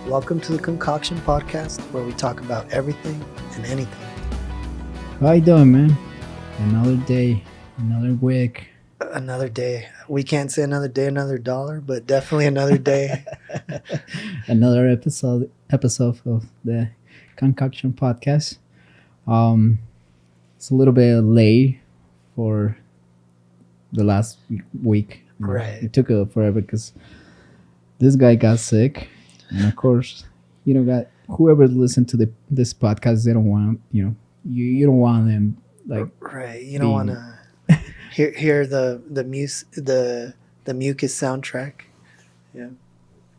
Welcome to the Concoction Podcast, where we talk about everything and anything. How you doing, man? Another day, another week. Another day. We can't say another day, another dollar, but definitely another day. Another episode of the Concoction Podcast. It's a little bit late for the last week. Right. It took forever because this guy got sick, and of course, got whoever listened to this podcast, they don't want you don't want them like right. You don't want to hear the mucus soundtrack. Yeah.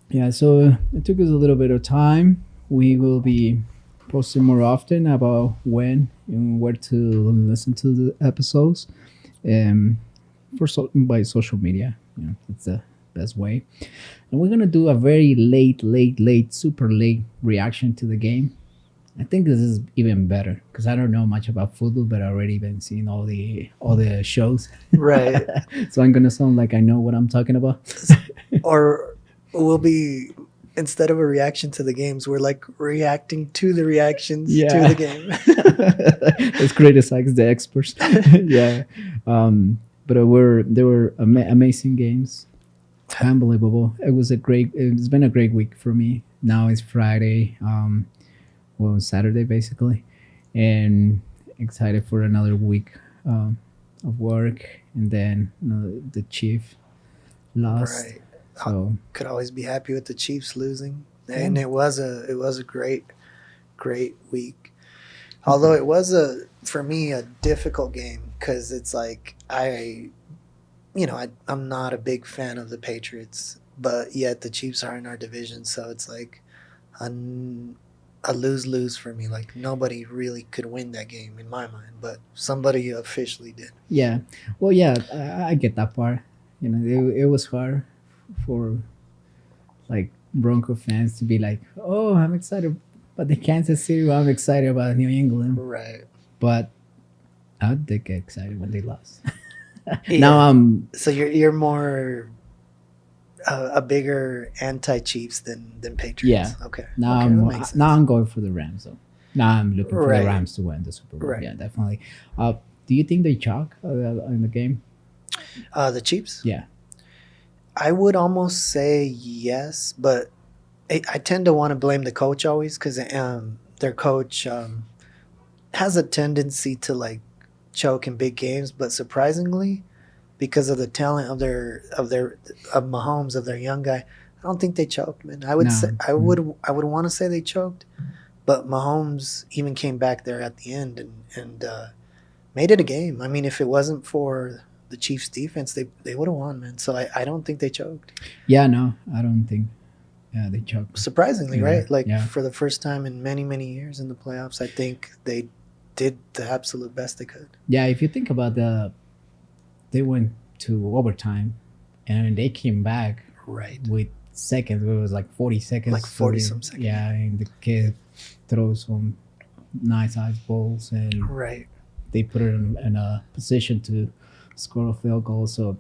Yeah, so it took us a little bit of time. We will be posting more often about when and where to listen to the episodes, by social media. It's the best way. And we're gonna do a very late, super late reaction to the game. I think this is even better because I don't know much about football, but I already been seeing all the shows. Right. So I'm gonna sound like I know what I'm talking about. Or we'll be, instead of a reaction to the games, we're like reacting to the reactions to the game. Let's criticize the experts. Yeah. But there were amazing games. Unbelievable. It's been a great week for me. Now it's Friday. Saturday basically, and excited for another week of work, and then the Chief lost. Right. So could always be happy with the Chiefs losing, and it was a great week. Although it was for me a difficult game because it's like I'm not a big fan of the Patriots, but yet the Chiefs are in our division, so it's like a lose-lose for me. Like nobody really could win that game in my mind, but somebody officially did. Yeah, well, yeah, I get that part. It was hard for like Bronco fans to be like, "Oh, I'm excited," but the Kansas City, I'm excited about New England. Right. But I did get excited when they lost. Yeah. Now So you're more a bigger anti-Chiefs than Patriots. Yeah. Okay. Now I'm going for the Rams though. Now I'm looking for the Rams to win the Super Bowl. Right. Yeah, definitely. Do you think they chalk in the game? The Chiefs? Yeah. I would almost say yes, but I tend to want to blame the coach always because their coach has a tendency to like choke in big games, but surprisingly, because of the talent of Mahomes, of their young guy, I don't think they choked, man. I would want to say they choked, but Mahomes even came back there at the end and made it a game. I mean, if it wasn't for the Chiefs defense, they would have won, man. So I don't think they choked. Yeah, no, I don't think they choked. Surprisingly, right? Like yeah. For the first time in many, many years in the playoffs, I think they did the absolute best they could. Yeah, if you think about they went to overtime and they came back with seconds. It was like 40 seconds. Like 40 some seconds. Yeah, and the kid throws some nice ice balls and they put it in a position to score a field goal. So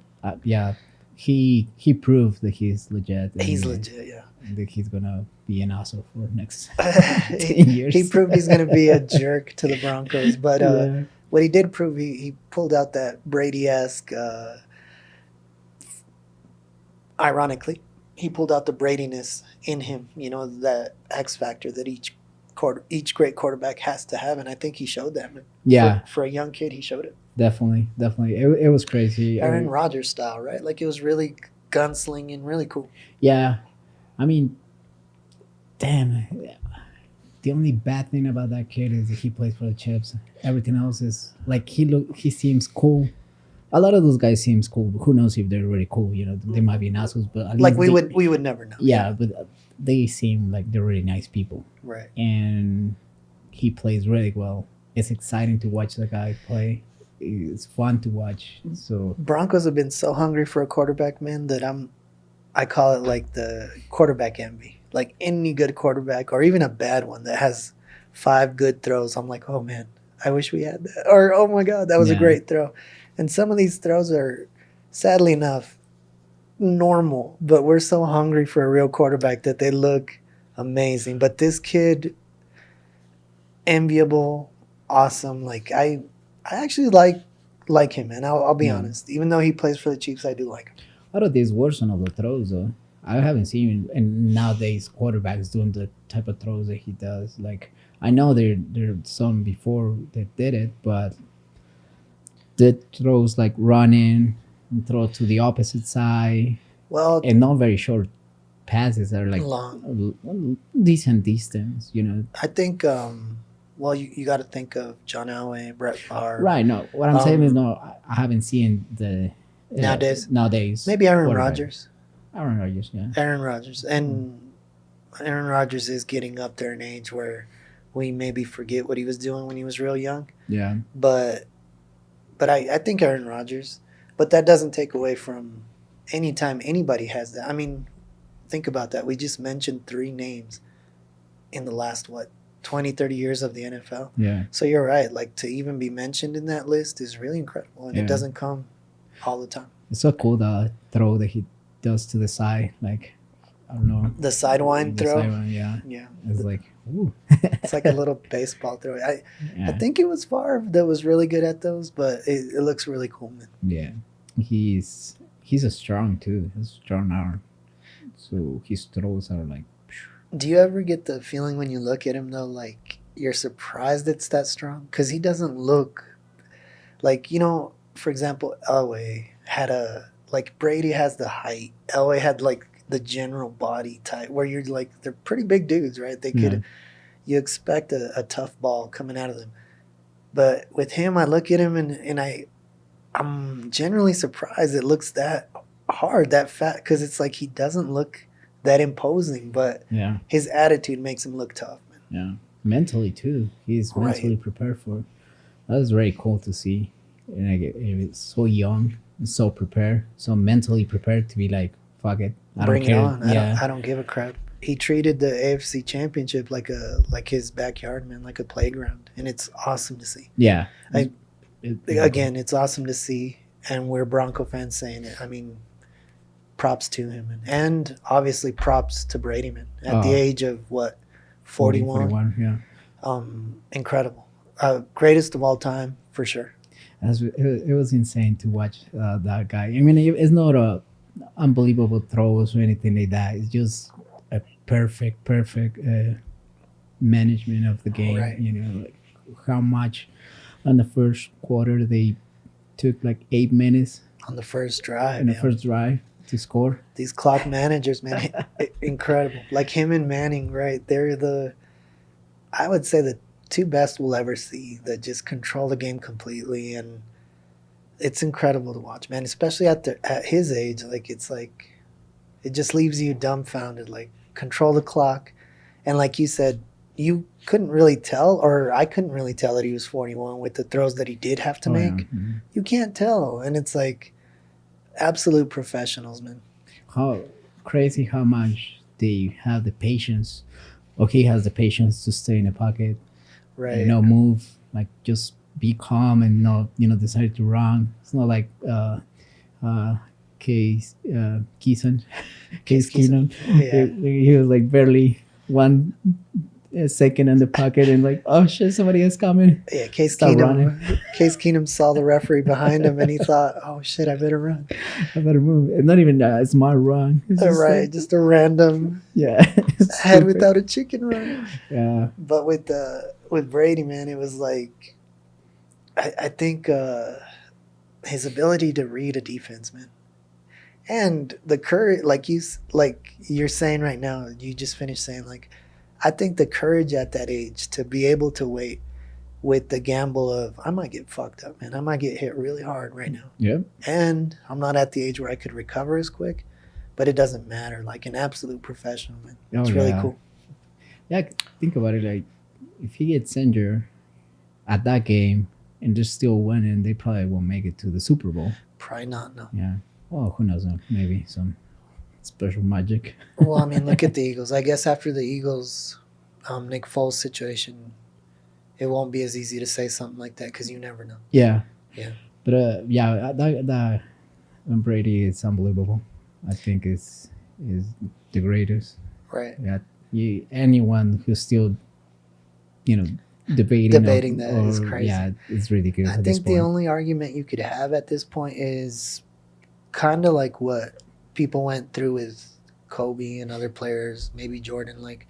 he proved that he's legit. He's legit, yeah. I think he's gonna be an asshole for the next 10 years. He proved he's gonna be a jerk to the Broncos, but what he did prove, he pulled out that Brady-esque. Ironically, he pulled out the Brady-ness in him. That X factor that each great quarterback has to have, and I think he showed that. Yeah, for a young kid, he showed it. Definitely. It was crazy. Aaron Rodgers style, right? Like it was really gunslinging, really cool. Yeah, I mean, damn. The only bad thing about that kid is that he plays for the Chiefs. Everything else is like he seems cool. A lot of those guys seems cool. But who knows if they're really cool? They might be assholes, but at like least we would never know. Yeah, but they seem like they're really nice people. Right. And he plays really well. It's exciting to watch the guy play. It's fun to watch. So Broncos have been so hungry for a quarterback, man, that I call it like the quarterback envy. Like any good quarterback or even a bad one that has 5 good throws, I'm like, oh man, I wish we had that. Or oh my God, that was a great throw. And some of these throws are, sadly enough, normal, but we're so hungry for a real quarterback that they look amazing. But this kid, enviable, awesome. I actually like him, man. I'll be Yeah. honest. Even though he plays for the Chiefs, I do like him. Out of this version of the throws, though, I haven't seen and nowadays quarterbacks doing the type of throws that he does. Like I know there some before that did it, but the throws like running and throw to the opposite side Well, and not very short passes that are like long. decent distance. You know, I think. Well, you got to think of John Elway, Brett Favre. right? No, what I'm saying is Um, no. I haven't seen the Nowadays, nowadays maybe Aaron quarterbacks. Rodgers. Aaron Rodgers, yeah. Aaron Rodgers, and Aaron Rodgers is getting up there in age where we maybe forget what he was doing when he was real young. Yeah. But I think Aaron Rodgers. But that doesn't take away from anytime anybody has that. I mean, think about that. We just mentioned three names in the last, what, 20, 30 years of the NFL. Yeah. So you're right. Like, to even be mentioned in that list is really incredible. And Yeah. it doesn't come all the time. It's so cool the throw that he does to the side. Like, I don't know. The sidewind The throw. sidewind, yeah. Yeah. It's like, ooh. It's like a little baseball throw. I Yeah. think it was Favre that was really good at those, but it looks really cool, man. Yeah. He's a strong too. He's a strong arm. So his throws are like, Do you ever get the feeling when you look at him, though, like you're surprised it's that strong? Because he doesn't look like, for example, Elway had like Brady has the height. Elway had like the general body type where you're like, they're pretty big dudes, right? They could, yeah. you expect a tough ball coming out of them. But with him, I look at him and I'm generally surprised it looks that hard, that fat, because it's like he doesn't look that imposing, but Yeah. his attitude makes him look tough, man. Yeah. Mentally too. He's Right. mentally prepared for it. That was very cool to see. And it's so young, and so prepared, so mentally prepared to be like, fuck it. I Bring don't care. it on. Yeah. I don't give a crap. He treated the AFC Championship like his backyard, man, like a playground, and it's awesome to see. Yeah. I- It- Again, it's awesome to see, and we're Bronco fans saying it. I mean, props to him, and obviously props to Brady, man. At the Oh. age of what, 41? 41, yeah. Incredible. Greatest of all time for sure. It was insane to watch that guy. I mean, it's not a unbelievable throws or anything like that. It's just a perfect management of the game. Right. You know, like how much on the first quarter they took like 8 minutes On the first drive, in the man. first drive to score. These clock managers, man, incredible. Like him and Manning, right? I would say, the two best we'll ever see that just control the game completely, and it's incredible to watch, man. Especially at his age, it just leaves you dumbfounded. Like, control the clock, and like you said, you couldn't really tell, or I couldn't really tell that he was 41 with the throws that he did have to Oh, yeah. make. Mhm. You can't tell, and it's like absolute professionals, man. How crazy how much they have the patience. Or he has the patience to stay in the pocket. Right. You know, move, like just be calm and not, decide to run. It's not like Case Keenum. Case Keenum. Yeah. He was like barely 1 second in the pocket and like, oh shit, somebody is coming. Yeah, Case Start Keenum saw the referee behind him, and he thought, "Oh shit, I better run." I better move. And not even a smart run. It's just Right, like, just a random yeah. head Stupid. without a chicken run. Yeah. But with Brady, man, it was like, I think his ability to read a defense, man, and the courage, like you're saying right now, you just finished saying, like, I think the courage at that age to be able to wait with the gamble of, I might get fucked up, man. I might get hit really hard right now. Yep. And I'm not at the age where I could recover as quick, but it doesn't matter. Like an absolute professional, man. It's really yeah. cool. Yeah, think about it. Like, if he gets injured at that game and they're still winning, they probably won't make it to the Super Bowl. Probably not, no. Yeah. Well, who knows? Maybe some special magic. Well, I mean, look at the Eagles. I guess after the Eagles, Nick Foles situation, it won't be as easy to say something like that because you never know. Yeah. Yeah. But yeah, that Brady is unbelievable. I think is the greatest. Right. Yeah. anyone who's still, you know, debating Debating that is or crazy. yeah, it's ridiculous I at this think the point. only argument you could have at this point is kind of like what people went through with Kobe and other players, maybe Jordan. Like,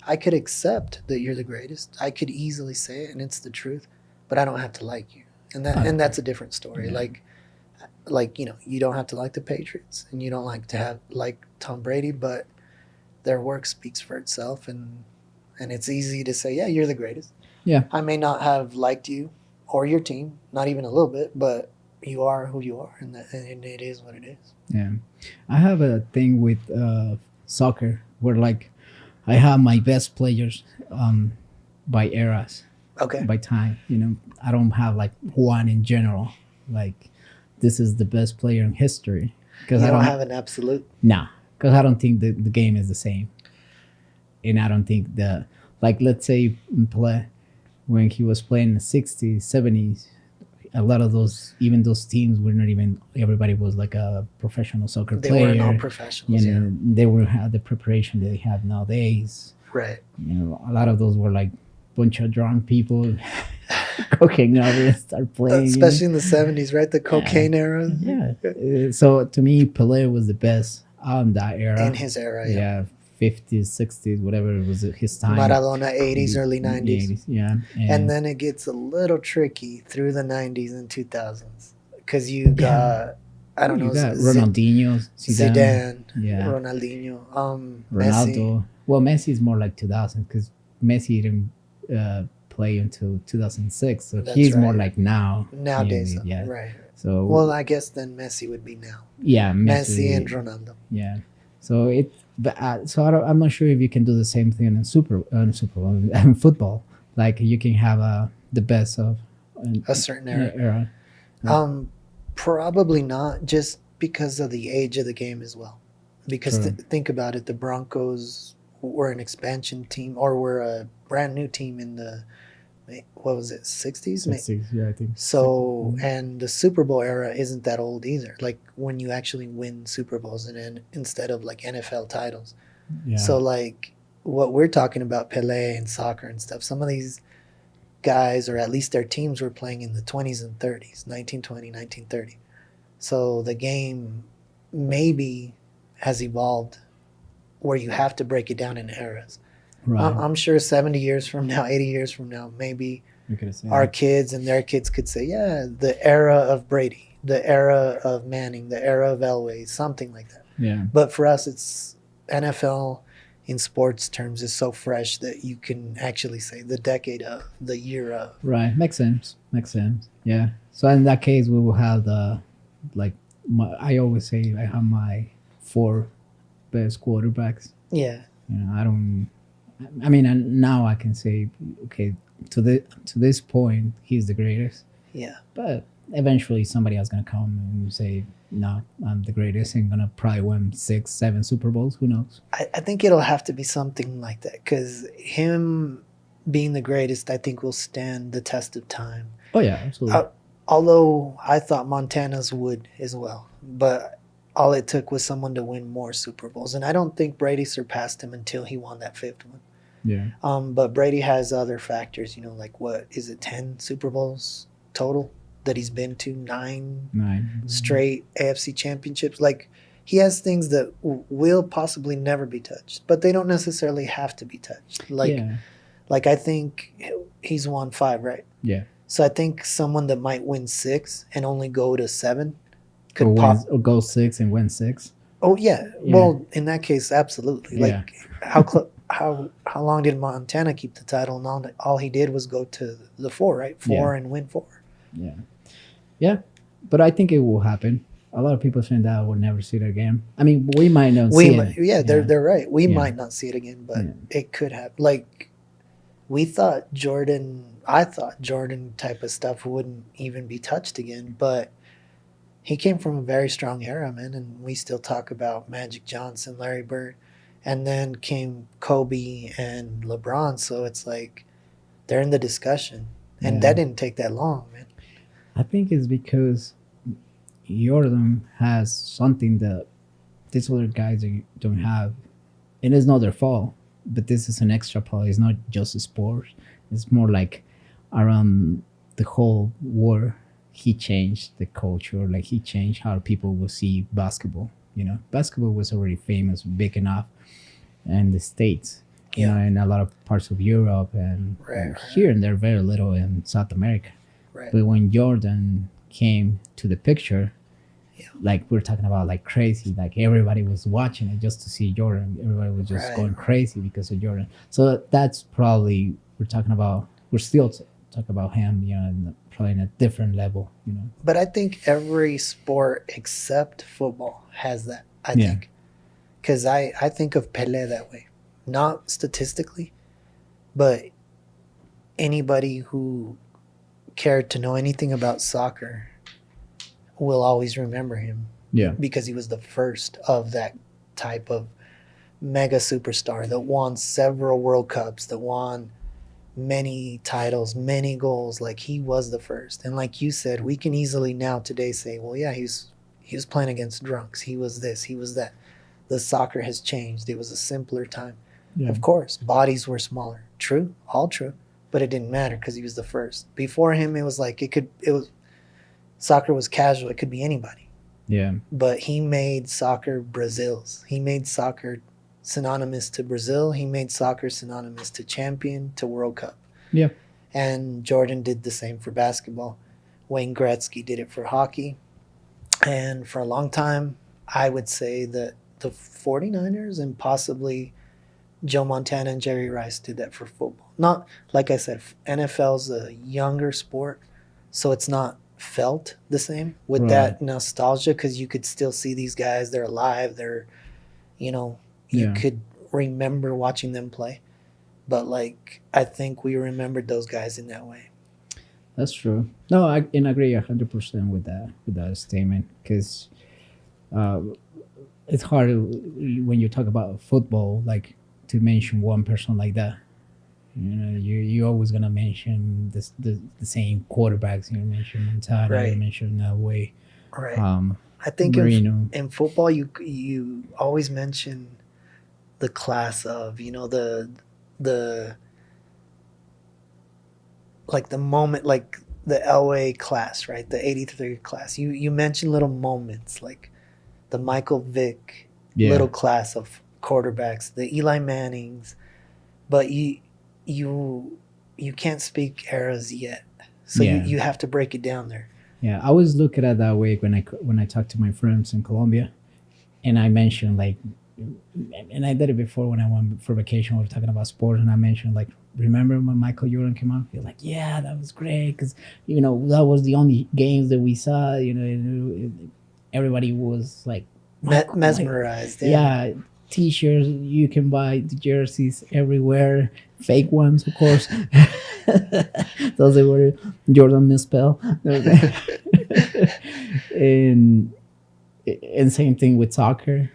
I could accept that you're the greatest. I could easily say it, and it's the truth, but I don't have to like you, and Okay. that's a different story. Yeah. Like you don't have to like the Patriots, and you don't like to have like Tom Brady, but their work speaks for itself, and it's easy to say, yeah, you're the greatest. Yeah. I may not have liked you or your team, not even a little bit, but you are who you are, and it is what it is. Yeah. I have a thing with soccer where like I have my best players by eras, Okay, by time. You know, I don't have like one in general. Like this is the best player in history because you I don't don't. have an absolute. Nah, because I don't think the game is the same, and I don't think the like let's say in play when he was playing in the 60s, 70s, a lot of those, even those teams were not even, everybody was like a professional soccer They weren't all player. You professionals, yeah. know, they were had the preparation that they have nowadays. Right. You know, a lot of those were like bunch of drunk people cocaine over and start playing. You know? Especially in the 70s, right? The Yeah, cocaine era. yeah. So to me, Pele was the best that In era. his era, yeah. Yeah, 50s, 60s, whatever it was his time. Maradona, 80s, early 90s. 80s, yeah, And and then it gets a little tricky through the 90s and 2000s. Because you yeah, got, I don't you know, got Ronaldinho, Zidane, Zidane, yeah, Ronaldinho, Messi. Ronaldo. Well, Messi is more like 2000 because Messi didn't play until 2006, so That's he's more right. like now. Nowadays, Yeah. right. So Well, I guess then Messi would be now. yeah, Messi and Messi. Ronaldo. Yeah. So it. But, so I'm not sure if you can do the same thing in Super Bowl football. Like you can have the best of an A certain era. era. Um, Probably not, just because of the age of the game as well. Because True. think about it, the Broncos were an expansion team, or were a brand new team in the, what was it, 60s? 60s, yeah, I think. So, 60s. and the Super Bowl era isn't that old either. Like when you actually win Super Bowls and instead of like NFL titles. Yeah. So like what we're talking about, Pele and soccer and stuff, some of these guys, or at least their teams, were playing in the 20s and 30s, 1920, 1930. So the game maybe has evolved where you have to break it down in eras. Right. I'm sure 70 years from now, 80 years from now, maybe You could say our that. kids and their kids could say, yeah, the era of Brady, the era of Manning, the era of Elway, something like that. Yeah. But for us, it's NFL in sports terms is so fresh that you can actually say the decade of, the year of. Right. Makes sense. Makes sense. Yeah. So in that case, we will have the like. I always say I have my four best quarterbacks. Yeah. You know, I don't. I mean, and now I can say, okay, to this point, he's the greatest. Yeah. But eventually, somebody else gonna come and say, no, I'm the greatest, and gonna probably win 6, 7 Super Bowls. Who knows? I think it'll have to be something like that because him being the greatest, I think, will stand the test of time. Oh yeah, absolutely. Although I thought Montana's would as well, but all it took was someone to win more Super Bowls, and I don't think Brady surpassed him until he won that fifth one. Yeah. But Brady has other factors, like what is it, 10 Super Bowls total that he's been to, 9 9 straight AFC championships. Like he has things that will possibly never be touched, but they don't necessarily have to be touched. Yeah. Like I think he's won 5, right? Yeah. So I think someone that might win 6 and only go to 7 Or, could pop. or go 6 and win 6. Oh yeah. Yeah. Well, in that case, absolutely. Yeah. Like how long did Montana keep the title? And all he did was go to the 4, right? 4 and win 4. Yeah. Yeah. But I think it will happen. A lot of people saying that we'll never see it again. I mean, we might not see it. Yeah, they're right. We Yeah. might not see it again, but Yeah. it could happen. Like I thought Jordan type of stuff wouldn't even be touched again, but he came from a very strong era, man, and we still talk about Magic Johnson, Larry Bird, and then came Kobe and LeBron, so it's like they're in the discussion. And Yeah. that didn't take that long, man. I think it's because Jordan has something that these other guys don't have, and it's not their fault. but this is an extra part. It's not just a sport. It's more like around the whole war. He changed the culture. Like he changed how people will see basketball. You know, basketball was already famous, big enough in the States. You Yeah. know, in a lot of parts of Europe Right. and here and there, very little in South America. Right. But when Jordan came to the picture, Yeah. like we're talking about like crazy, like everybody was watching it just to see Jordan. Everybody was just Right. going crazy because of Jordan. So that's probably we're talking about. We're still talking about him, you know, probably in a different level, you know. But I think every sport except football has that. I Yeah. think because I think of Pele that way, not statistically, but anybody who cared to know anything about soccer will always remember him Yeah. because he was the first of that type of mega superstar that won several World Cups, that won many titles, many goals. Like he was the first. And like you said, we can easily now today say, well, yeah, he was playing against drunks. He was this, he was that. The soccer has changed. It was a simpler time. Yeah. Of course, bodies were smaller. True, all true. But it didn't matter because he was the first. Before him, it was like it was soccer was casual. It could be anybody. Yeah. But he made soccer Brazil's. He made soccer synonymous to Brazil. He made soccer synonymous to champion, to World Cup. Yeah. And Jordan did the same for basketball. Wayne Gretzky did it for hockey. And for a long time, I would say that the 49ers and possibly Joe Montana and Jerry Rice did that for football. Not, like I said, NFL's a younger sport, so it's not felt the same with Right. that nostalgia because you could still see these guys. They're alive. They're, you Yeah. could remember watching them play. But like, I think we remembered those guys in that way. That's true. No, I agree 100% with that statement because uh, it's hard when you talk about football, like to mention one person like that. You know, you're always gonna mention the same quarterbacks. You mention Montana, you Right. mention Way, Right. um, I think Marino. in football, you always mention the class of, the like the moment, like the LA class, right? The 83 class. You mention little moments like the Michael Vick Yeah. little class of quarterbacks, the Eli Mannings, but you can't speak eras yet. So Yeah. you have to break it down there. Yeah, I always look at it that way when I talk to my friends in Colombia, and I mention like, and I did it before when I went for vacation. We were talking about sports, and I mentioned like, remember when Michael Jordan came out? You're like, yeah, that was great because that was the only games that we saw. Everybody was like Mesmerized. yeah, t-shirts. You can buy the jerseys everywhere, fake ones, of course. Those that were Jordan misspell. and and same thing with soccer.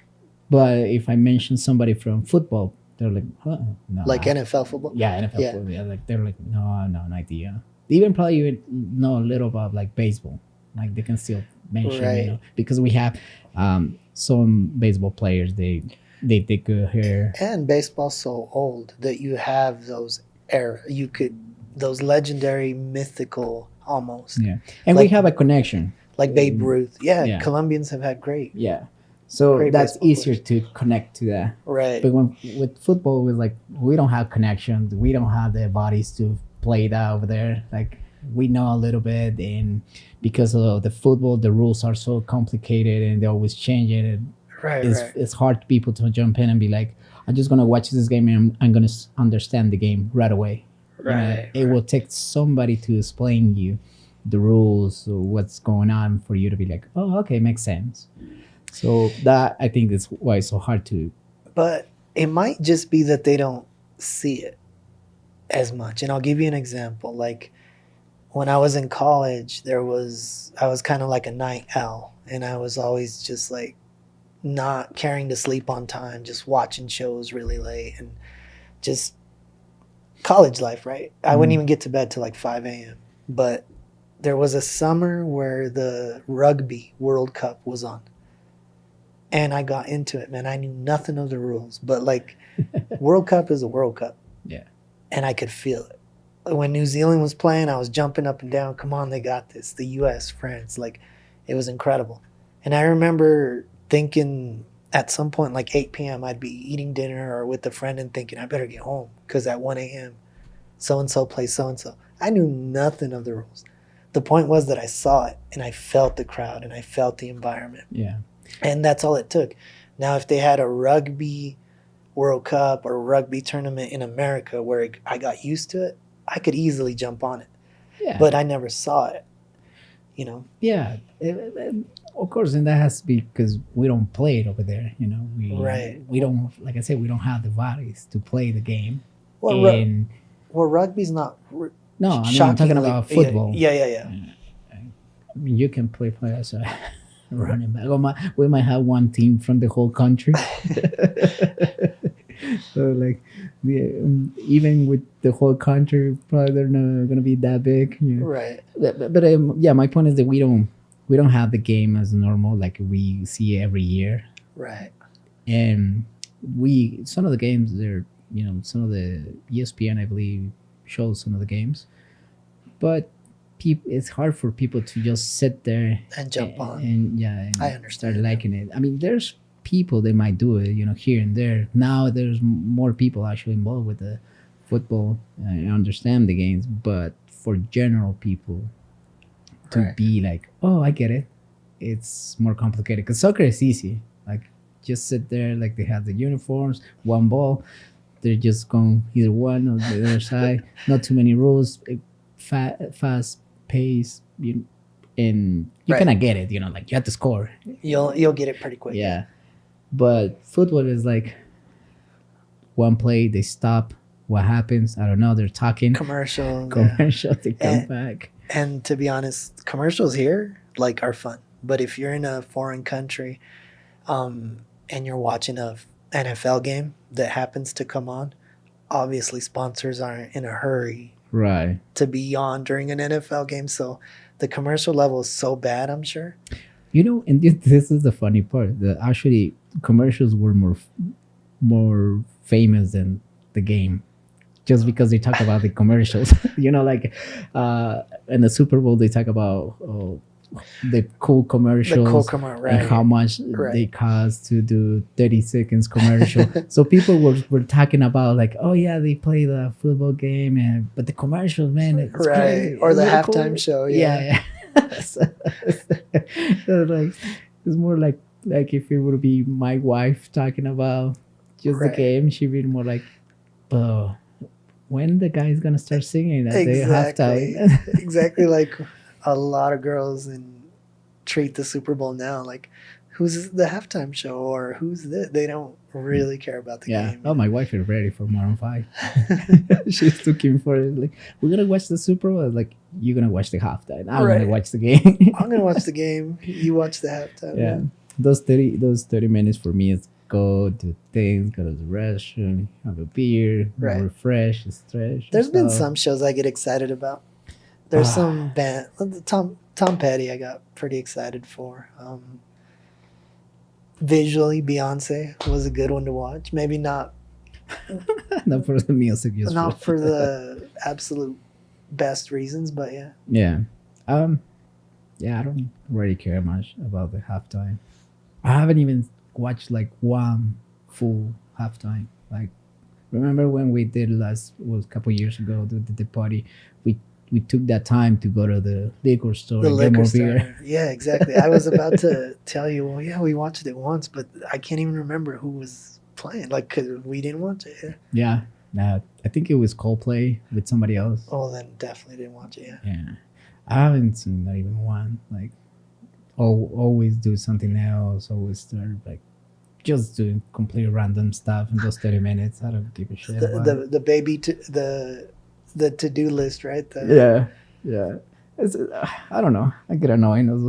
But if I mention somebody from football, they're like, huh, no. Like NFL football. Yeah, NFL Yeah. football. Yeah, like they're like, no idea. They even probably even know a little about like baseball. Like they can still mention, Right. because we have some baseball players. They take good hair. And baseball's so old that you have those those legendary, mythical almost. Yeah, and we Like- have a connection. Like Babe Ruth. Yeah, Yeah. Colombians have had great. Yeah, so Great that's baseball easier to connect to that. Right. But with football, we don't have connections. We don't have the bodies to play that over there. Like we know a little bit, and because of the football, the rules are so complicated and they always change it. And Right. it's hard for people to jump in and be like, I'm just gonna watch this game and I'm gonna understand the game right away. Right. It will take somebody to explain you the rules or what's going on for you to be like, oh, okay, makes sense. So that I think that's why it's so hard to. But it might just be that they don't see it as much. And I'll give you an example. Like when I was in college, I was kind of like a night owl, and I was always just like not caring to sleep on time, just watching shows really late, and just college life, right? I wouldn't even get to bed till like 5 a.m. But there was a summer where the Rugby World Cup was on. And I got into it, man. I knew nothing of the rules, but like World Cup is a World Cup, Yeah. and I could feel it. When New Zealand was playing, I was jumping up and down. Come on, they got this. The U.S., France, like it was incredible. And I remember thinking at some point, like 8 p.m., I'd be eating dinner or with a friend and thinking I better get home because at 1 a.m. so and so plays so and so. I knew nothing of the rules. The point was that I saw it and I felt the crowd and I felt the environment. Yeah. And that's all it took. Now, if they had a rugby World Cup or rugby tournament in America where I got used to it, I could easily jump on it. Yeah. But I never saw it, you know? Yeah. Of course, and that has to be because we don't play it over there. Right. We don't, like I said, we don't have the bodies to play the game. Well, And well, rugby's not no, I mean, I'm talking shockingly. about football. Yeah. I mean, you can play as a running back. We might have one team from the whole country. So, like, even with the whole country, probably they're not going to be that big. Right. But yeah, my point is that we don't have the game as normal like we see every year. Right. And some of the games, they're, some of the ESPN, I believe, shows some of the games, but it's hard for people to just sit there And jump on. And I understand. start liking it. I mean, there's people they might do it, here and there. Now there's more people actually involved with the football and understand the games, but for general people to Right. be like, oh, I get it, it's more complicated because soccer is easy. Like, just sit there, like they have the uniforms, one ball, they're just going either one or the other side. Not too many rules, fast pace, and you Right. kind of get it. Like you have to score. You'll get it pretty quick. Yeah, but football is like one play, they stop. What happens? I don't know. They're talking. Commercial. Commercial. They come And- back. And to be honest, commercials here like are fun. But if you're in a foreign country, and you're watching a NFL game that happens to come on, obviously sponsors aren't in a hurry Right. to be on during an NFL game. So the commercial level is so bad, I'm sure. And this is the funny part. That actually commercials were more famous than the game, just because they talk about the commercials. Like in the Super Bowl they talk about the cool commercials. The cool commercial, right? And how much Right. they cost to do 30 seconds commercial. So people were talking about like, oh yeah, they play the football game, but the commercials, man, it's Right. great. Or the It's really halftime cool. show. Yeah. so, like, it's more like if it would be my wife talking about just Right. the game, she'd be more like, oh, when the guy's gonna start singing at Exactly. the halftime. Exactly like a lot of girls treat the Super Bowl now like who's the halftime show or who's this. They don't really care about the Yeah. game. Oh, my wife is ready for Maroon 5. She's looking for it. Like, we're gonna watch the Super Bowl. Like, you're gonna watch the halftime. I'm Right. gonna watch the game. I'm gonna watch the game. You watch the halftime. Yeah. Those 30 minutes for me is go do things, go to the restroom, have a beer, Right. refresh, stretch. There's been stuff. some shows I get excited about. There's Ah. some band Tom Petty I got pretty excited for. Visually, Beyonce was a good one to watch. Maybe not Not for the music, just not for the absolute best reasons, but yeah. Yeah. Yeah, I don't really care much about the halftime. I haven't even watched like one full halftime. Like, remember when we did was a couple years ago, the party, we took that time to go to the liquor store The and get liquor more store. beer. Yeah, exactly. I was about to tell you, well, yeah, we watched it once, but I can't even remember who was playing. Like, 'cause we didn't watch it. Yeah. Yeah. Nah, I think it was Coldplay with somebody else. Oh, then definitely didn't watch it. Yeah. Yeah. I haven't seen not even one. Like, always do something else. Always start like just doing completely random stuff in those 30 minutes. I don't give a shit about it. The baby the to-do list, right? Yeah. I don't know. I get annoying of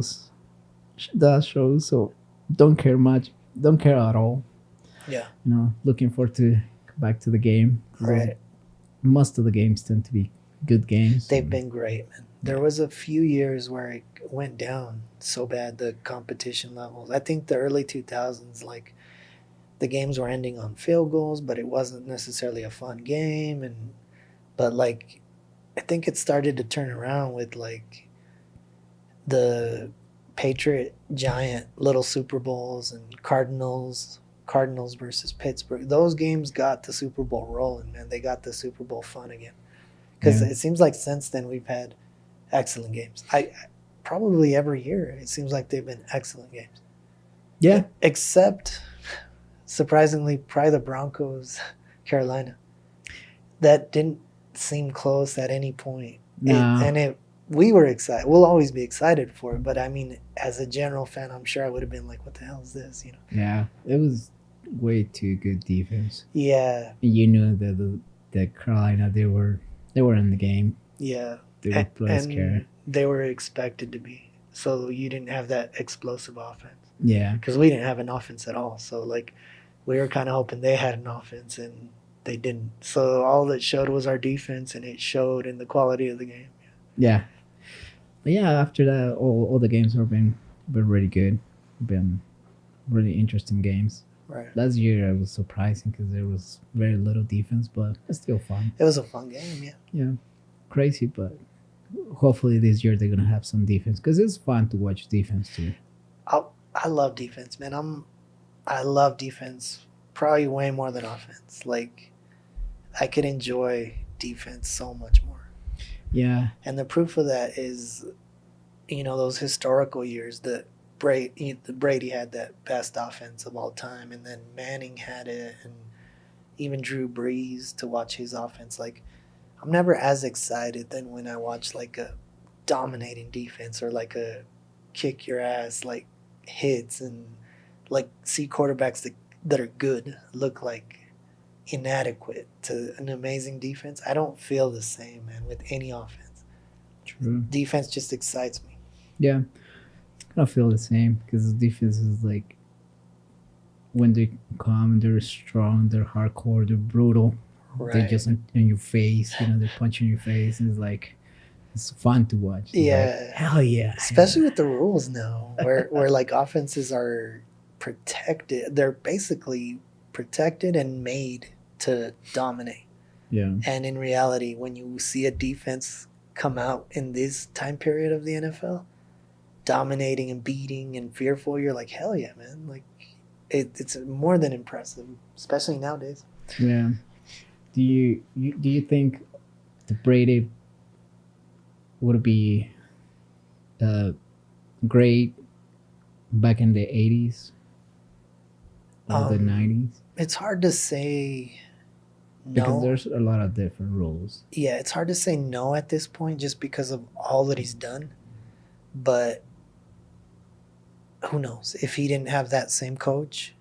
that shows, so don't care much. Don't care at all. Yeah. Looking forward to back to the game. Right. Most of the games tend to be good games. They've been great, man. There was a few years where it went down so bad, the competition levels. I think the early 2000s, like the games were ending on field goals, but it wasn't necessarily a fun game. And but like I think it started to turn around with like the Patriot Giant little Super Bowls and Cardinals versus Pittsburgh. Those games got the Super Bowl rolling, man. They got the Super Bowl fun again. Because Yeah. it seems like since then we've had excellent games. I probably every year it seems like they've been excellent games. Yeah. Except surprisingly, probably the Broncos, Carolina. That didn't seem close at any point. No. And it we were excited. We'll always be excited for it. But I mean, as a general fan, I'm sure I would have been like, "What the hell is this?" You know? Yeah. It was way too good defense. Yeah, You knew that the Carolina they were in the game. yeah. They were pretty And scared. they were expected to be. So you didn't have that explosive offense Yeah. because we didn't have an offense at all. So like, we were kind of hoping they had an offense and they didn't. So all it showed was our defense, and it showed in the quality of the game. Yeah. But yeah, after that, all the games have been really good. Been really interesting games. Right. Last year, it was surprising because there was very little defense, but it's still fun. It was a fun game. Yeah. Yeah, crazy, but hopefully this year they're gonna have some defense because it's fun to watch defense too. I love defense, man. I love defense probably way more than offense. Like I could enjoy defense so much more. Yeah, And the proof of that is, those historical years that Brady had that best offense of all time, and then Manning had it, and even Drew Brees to watch his offense. Like I'm never as excited than when I watch like a dominating defense or like a kick your ass like hits and like see quarterbacks that are good look like inadequate to an amazing defense. I don't feel the same, man, with any offense. true. Defense just excites me. Yeah, I don't feel the same because the defense is like when they come, they're strong, they're hardcore, they're brutal. They're Right. just in your face, they punch in your face, and it's like it's fun to watch. It's like Yeah. hell yeah, Especially with the rules now, where like offenses are protected. They're basically protected and made to dominate. yeah, And in reality, when you see a defense come out in this time period of the NFL, dominating and beating and fearful, you're like, hell yeah, man. Like, it's more than impressive, especially nowadays. yeah. Do you think the Brady would be great back in the 80s or the Um, 90s? it's hard to say Because no. there's a lot of different rules. Yeah, it's hard to say no at this point just because of all that he's done. But who knows if he didn't have that same coach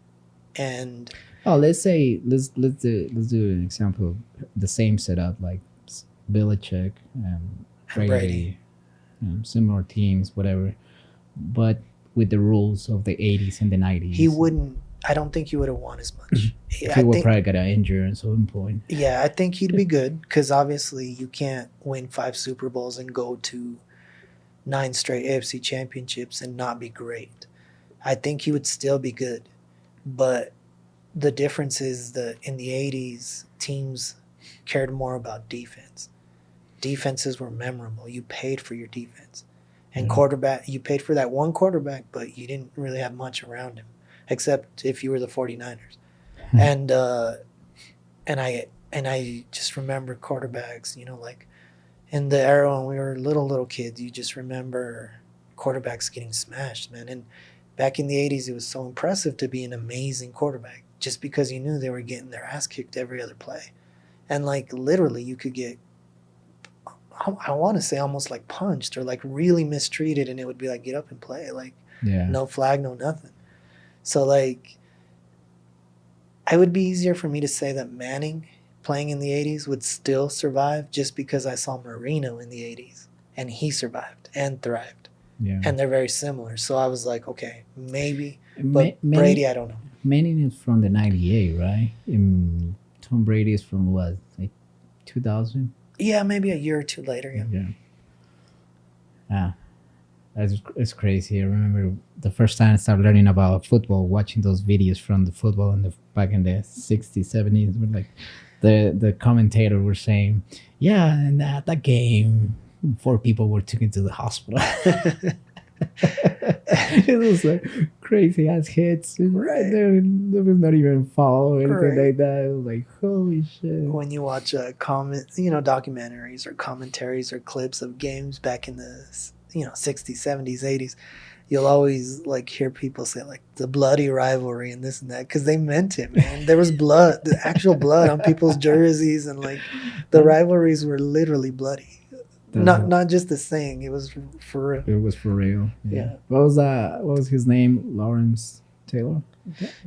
and Oh, let's say let's do an example of the same setup like Belichick and and Brady. Brady, similar teams, whatever, but with the rules of the 80s and the 90s. He wouldn't. I don't think he would have won as much. He I would think. probably get injured at some point. Yeah, I think he'd be good because obviously you can't win 5 Super Bowls and go to 9 straight AFC championships and not be great. I think he would still be good, but the difference is that in the 80s, teams cared more about defense. Defenses were memorable. You paid for your defense. And Yeah. quarterback, you paid for that one quarterback, but you didn't really have much around him, except if you were the 49ers. And I just remember quarterbacks, like in the era when we were little kids, you just remember quarterbacks getting smashed, man. And back in the 80s, it was so impressive to be an amazing quarterback just because you knew they were getting their ass kicked every other play. And like literally, you could get, I want to say almost like punched or like really mistreated, and it would be like, get up and play. Like, Yeah. no flag, no nothing. So like, it would be easier for me to say that Manning playing in the 80s would still survive just because I saw Marino in the 80s and he survived and thrived. Yeah. And they're very similar. So I was like, okay, maybe. Ma- But Brady, I don't know. Manning is from the 98, right? Tom Brady is from what, like 2000? Yeah, maybe a year or two later. Yeah. Yeah. Ah. It's crazy. I remember the first time I started learning about football, watching those videos from the football in the back in the 60s, 70s, where like the commentator were saying, yeah, and that game, 4 people were taken to the hospital. It was like crazy ass hits. Right. There was not even foul or anything Right. like that. It was like, holy shit. When you watch documentaries or commentaries or clips of games back in the 60s, 70s, 80s, you'll always like hear people say like the bloody rivalry and this and that because they meant it, man. There was blood, the actual blood on people's jerseys, and like the rivalries were literally bloody. That's Not just the saying; it was for real. It was for real. Yeah. Yeah. What was that? What was his name? Lawrence Taylor.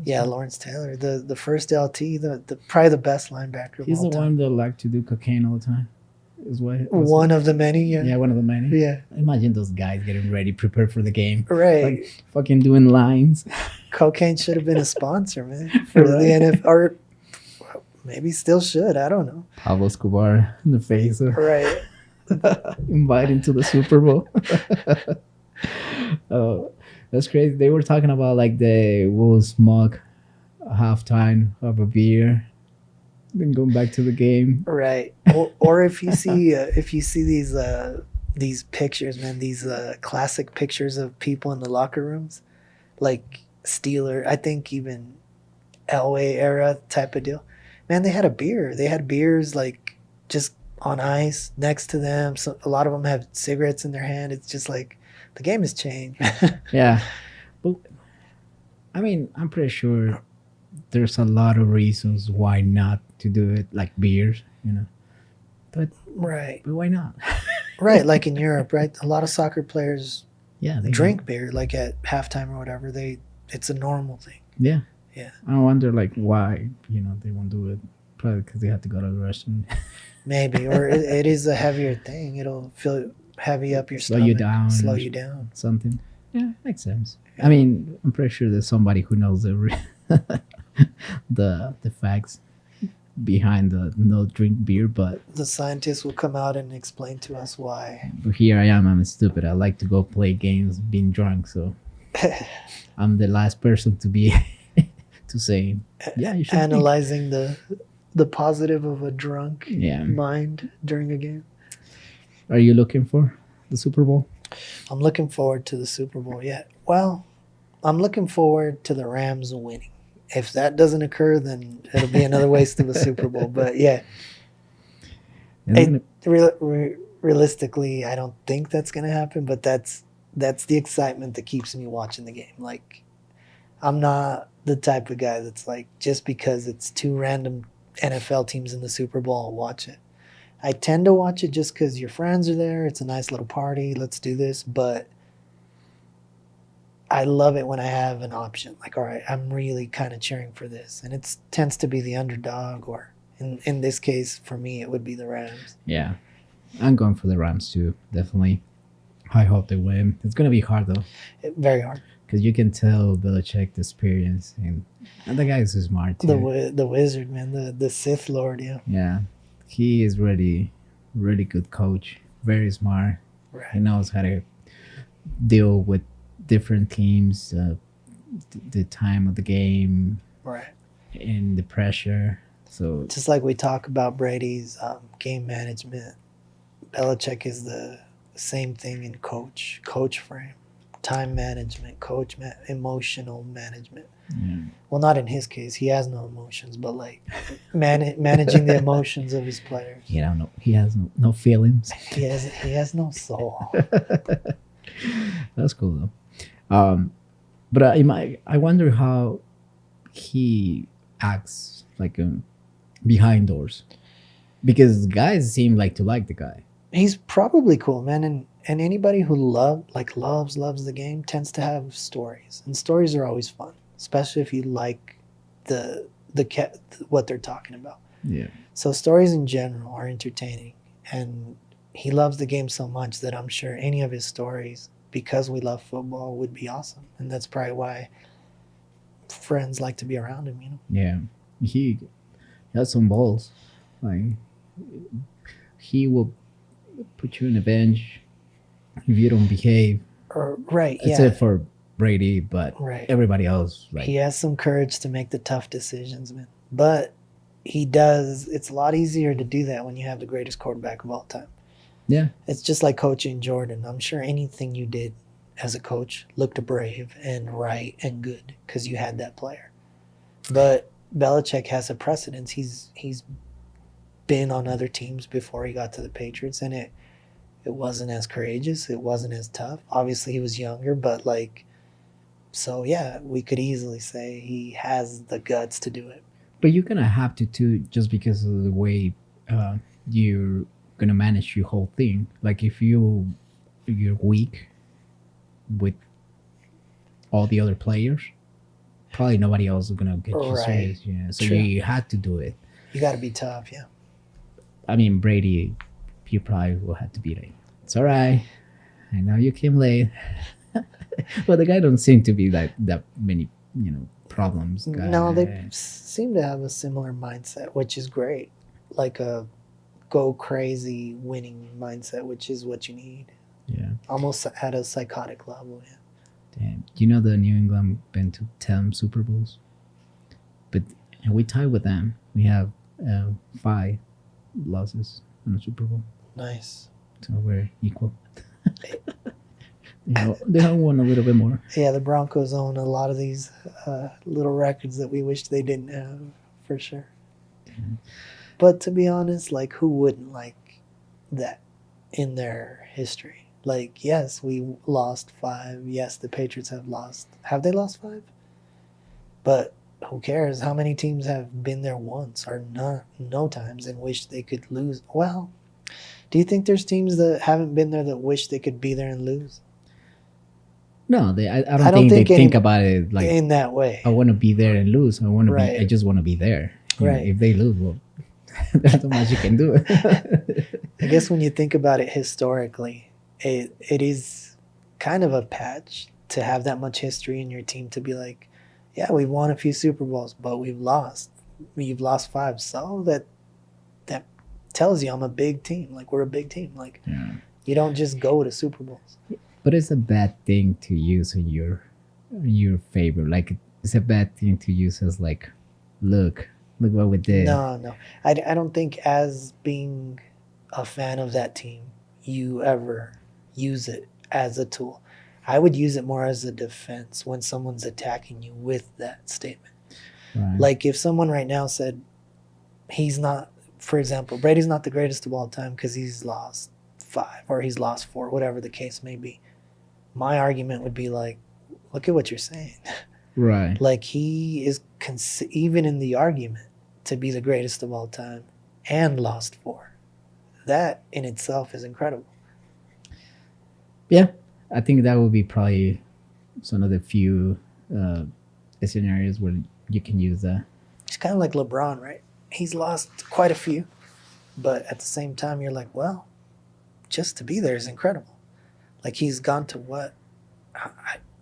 Yeah, Lawrence Taylor, the first LT, the probably the best linebacker of He's all the time. one that liked to do cocaine all the time. Is what was One it? of the many, yeah. Yeah, one of the many. Yeah. Imagine those guys getting ready, prepared for the game, Right. like fucking doing lines. Cocaine should have been a sponsor, man, for Right. the NFL, or maybe still should. I don't know. Pablo Escobar in the face of Right. inviting to the Super Bowl. Oh, that's crazy. They were talking about like they will smoke a halftime of a beer, then going back to the game. Right. Or if you see these pictures, man, these classic pictures of people in the locker rooms, like Steeler, I think even Elway era type of deal. Man, they had a beer. They had beers like just on ice next to them. So a lot of them have cigarettes in their hand. It's just like the game has changed. Yeah, but I mean, I'm pretty sure there's a lot of reasons why not to do it, like beers, But Right. but why not? Right. Like in Europe, right? A lot of soccer players Yeah, they drink beer like at halftime or whatever. It's a normal thing. Yeah, Yeah. I wonder like why they won't do it. Probably because they have to go to the restroom. Maybe. Or it is a heavier thing. It'll feel heavy up your Slow stomach. you down. Slow you down. Something. Yeah, makes sense. I mean, I'm pretty sure there's somebody who knows the facts behind the no drink beer, but The scientists will come out and explain to us why. here I am. I'm stupid. I like to go play games being drunk, so I'm the last person to be to say, yeah, you should drink. Analyzing the positive of a drunk Yeah. mind during a game. Are you looking for the Super Bowl? I'm looking forward to the Super Bowl. Yeah. Well, I'm looking forward to the Rams winning. If that doesn't occur, then it'll be another waste of a Super Bowl. But yeah, Isn't it- realistically, I don't think that's going to happen. But that's the excitement that keeps me watching the game. Like, I'm not the type of guy that's like, just because it's two random NFL teams in the Super Bowl, I'll watch it. I tend to watch it just because your friends are there. It's a nice little party. Let's do this. But I love it when I have an option. Like, all right, I'm really kind of cheering for this. And it tends to be the underdog, or in this case, for me, it would be the Rams. Yeah, I'm going for the Rams too. Definitely. I hope they win. It's gonna be hard though, Very hard. because you can tell Belichick's experience, and the guy is so smart too. The wizard, man, the Sith Lord, yeah. Yeah, he is really good coach. Very smart. He Right. knows how to deal with different teams, the time of the game, Right. and the pressure. So Just like we talk about Brady's game management, Belichick is the same thing in coach frame, time management, emotional management. yeah. Well, not in his case. He has no emotions, but like managing the emotions of his players. He don't know. He has no feelings. He has no soul. That's cool though. But I wonder how he acts like behind doors, because guys seem like to like the guy. He's probably cool, man, and anybody who loves the game tends to have stories, and stories are always fun, especially if you like the what they're talking about. Yeah. So stories in general are entertaining, and he loves the game so much that I'm sure any of his stories, because we love football, would be awesome, and that's probably why friends like to be around him. Yeah. He has some balls. Like he will put you on a bench if you don't behave. Or, right, except yeah, for Brady, but right. everybody else, like, He has some courage to make the tough decisions, man. But he does. It's a lot easier to do that when you have the greatest quarterback of all time. yeah, It's just like coaching Jordan. I'm sure anything you did as a coach looked brave and right and good because you had that player. But Belichick has a precedence. He's been on other teams before he got to the Patriots, and it wasn't as courageous. It wasn't as tough. Obviously, he was younger, but like, so yeah, we could easily say he has the guts to do it. but you're gonna have to too, just because of the way you're gonna manage your whole thing. Like you're weak with all the other players, probably nobody else is gonna get you Right. serious. Yeah, so True. you had to do it. You got to be tough. Yeah. I mean, Brady, you probably will have to be like, it's all right. I know you came late, but the guy don't seem to be like that many, problems. No, they Guy. seem to have a similar mindset, which is great. Like a go crazy winning mindset, which is what you need. Yeah. Almost at a psychotic level. Yeah. Damn. You know the New England been to 10 Super Bowls, but we tied with them. We have 5 losses in the Super Bowl, Nice. so we're equal. They have won a little bit more. Yeah, the Broncos own a lot of these little records that we wish they didn't have, for sure. But to be honest, like, who wouldn't like that in their history? Like, yes, we lost 5. Yes, the Patriots have lost. Have they lost 5? But who cares? How many teams have been there once or not? No times and wish they could lose. Well, do you think there's teams that haven't been there that wish they could be there and lose? No, I I don't don't think they think any think about it like in that way. I want to be there and lose. I want to be. I Right. just want to be there. You know, Right. if they lose, well, there's not much you can do. I guess when you think about it historically, it is kind of a patch to have that much history in your team to be like, yeah, we've won a few Super Bowls, but we've lost. You've lost 5, so that tells you I'm a big team. Like, we're a big team. Like, Yeah. you don't just go to Super Bowls. But it's a bad thing to use in your favor. Like it's a bad thing to use as like, look what we did. No. I don't think as being a fan of that team, you ever use it as a tool. I would use it more as a defense when someone's attacking you with that statement. Right. Like if someone right now said he's not, for example, Brady's not the greatest of all time because he's lost 5 or he's lost 4, whatever the case may be. My argument would be like, look at what you're saying. Right. Like he is even in the argument to be the greatest of all time and lost 4. That in itself is incredible. Yeah, I think that would be probably some of the few scenarios where you can use that. It's kind of like LeBron, right? He's lost quite a few, but at the same time, you're like, well, just to be there is incredible. Like he's gone to what?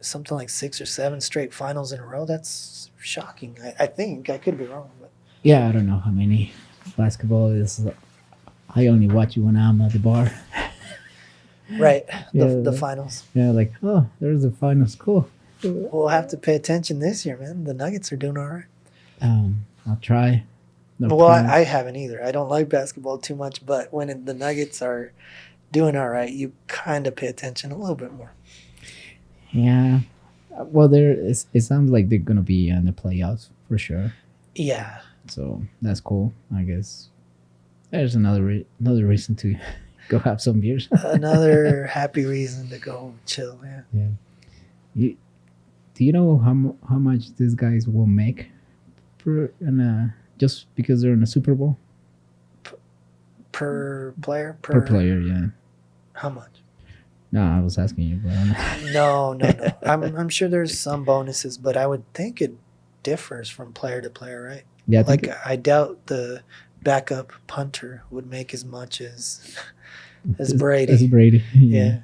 Something like 6 or 7 straight finals in a row. That's shocking. I think I could be wrong, but Yeah, I don't know how many. Basketball is. I only watch it when I'm at the bar. right, Yeah. the finals. Yeah, like oh, there's the finals. Cool. We'll have to pay attention this year, man. The Nuggets are doing all right. I'll try. No Well, promise. I haven't either. I don't like basketball too much, but when the Nuggets are doing all right, you kind of pay attention a little bit more. Yeah. Well, it sounds like they're gonna be in the playoffs for sure. Yeah. So that's cool. I guess there's another reason to go have some beers. Another happy reason to go chill, man. Yeah. Do you know how much these guys will make just because they're in a Super Bowl Per player? per player? Yeah. How much? No, I was asking you, but No. I'm sure there's some bonuses, but I would think it differs from player to player, right? yeah, I think Like I doubt the backup punter would make as much as Brady. As Brady. Yeah.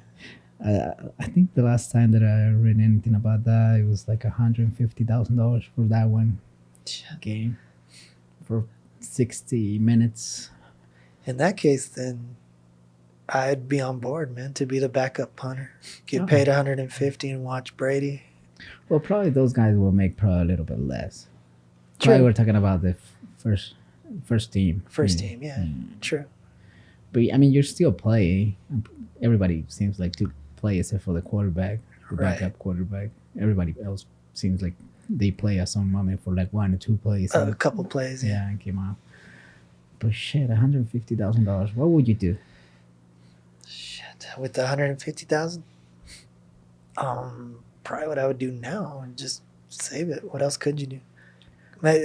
I think the last time that I read anything about that, it was like $150,000 for that one game for 60 minutes. In that case, then I'd be on board, man, to be the backup punter. Get Oh, paid 150 and watch Brady. well, probably those guys will make probably a little bit less. Probably True. we're talking about the first team. First team, yeah. True. But I mean, you're still playing. Everybody seems like to play except for the quarterback, the Right. backup quarterback. Everybody else seems like they play at some moment for like 1 or 2 plays. A couple plays, yeah. Yeah, and came out. But shit, $150,000. What would you do? Shit. With the 150,000? Probably what I would do now and just save it. What else could you do?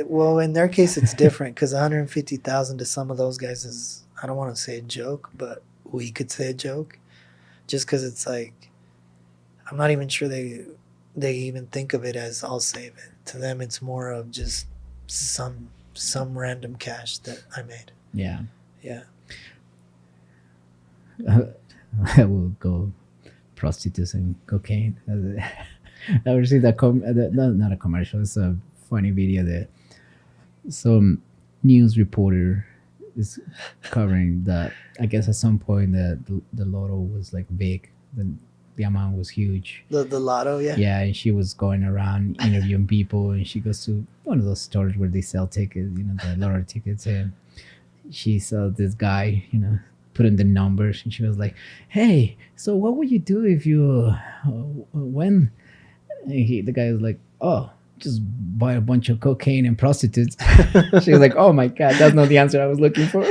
Well, in their case, it's different because 150,000 to some of those guys is, I don't want to say a joke, but we could say a joke, just because it's like, I'm not even sure they even think of it as I'll save it. To them, it's more of just some random cash that I made. Yeah. Yeah. I will go prostitutes and cocaine. I received that not a commercial. It's a funny video that some news reporter is covering that. I guess at some point the lotto was like big. The amount was huge. The lotto, yeah. Yeah, and she was going around interviewing people, and she goes to one of those stores where they sell tickets, the lottery tickets, and she saw this guy, put in the numbers, and she was like, "Hey, so what would you do if you win?" And the guy was like, "Oh, just buy a bunch of cocaine and prostitutes." She was like, "Oh my god, that's not the answer I was looking for."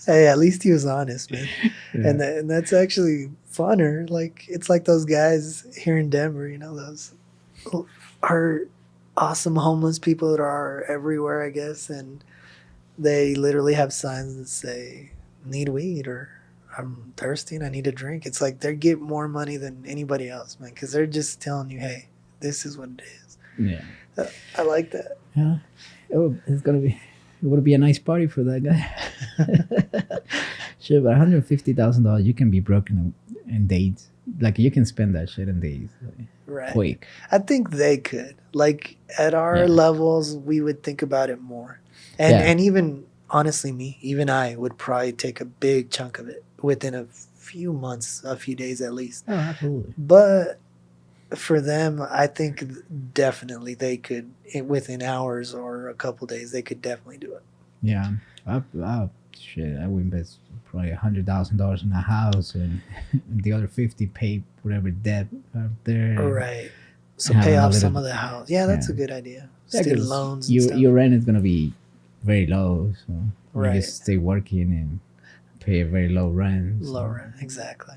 Hey, at least he was honest, man. Yeah. And that's actually funner. Like, it's like those guys here in Denver, those are awesome homeless people that are everywhere, I guess, and they literally have signs that say need weed or I'm thirsty and I need a drink. It's like they get more money than anybody else, man, because they're just telling you, hey, this is what it is. Yeah. I like that. Yeah. It would be a nice party for that guy. Sure, but $150,000, you can be broken in days. Like you can spend that shit in days, Right. quick. I think they could. Like at our Yeah. levels, we would think about it more. And Yeah. and even honestly, even I would probably take a big chunk of it within a few months, a few days at least. Oh, absolutely. But for them, I think definitely they could, within hours or a couple days, they could definitely do it. Yeah. Shit, I would invest probably $100,000 in a house, and the other 50 pay whatever debt out there. Right. So Having pay a off little- some of the house. Yeah, that's Yeah. a good idea. Yeah, Student 'cause loans and your stuff. your rent is gonna be very low, so you Right. just stay working and pay a very low rent. so Low rent, exactly.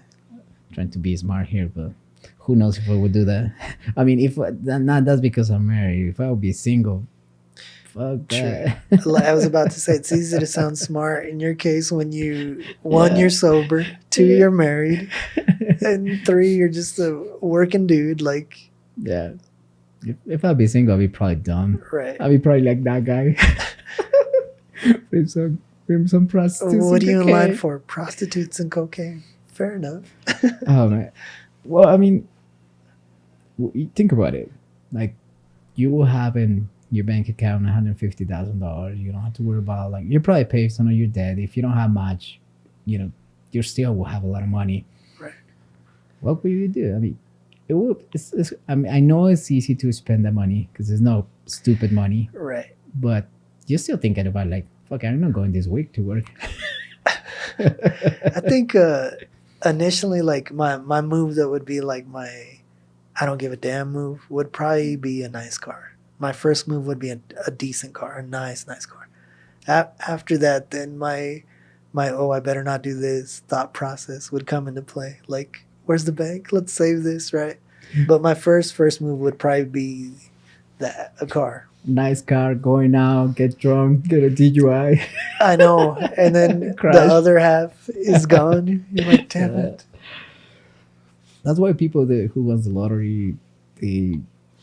Trying to be smart here, but who knows if I would do that? I mean, if that's because I'm married. If I would be single, fuck that. I was about to say it's easy to sound smart. In your case, when Yeah. you're sober, 2, Yeah. you're married, and 3, you're just a working dude. Like, Yeah. If I'd be single, I'd be probably dumb. right. I'd be probably like that guy. Bring some prostitutes. What are and you in line cocaine. for? Prostitutes and cocaine. Fair enough. Oh man. Well, I mean, you think about it. Like, you will have in your bank account $150,000. You don't have to worry about you probably pay some of your debt. If you don't have much, you still will have a lot of money. Right. What will you do? I mean, it will. I mean, I know it's easy to spend that money because there's no stupid money, Right. but you're still thinking about fuck, I'm not going this week to work. I think initially, like my move that would be like my I don't give a damn move would probably be a nice car. My first move would be a decent car, a nice car. After that, then my oh, I better not do this thought process would come into play. Like, where's the bank? Let's save this, right? But my first move would probably be a car. Nice car, going out, get drunk, get a DUI. I know, and then Crash. the other half is gone. You're like, damn it. That's why people who wants the lottery, they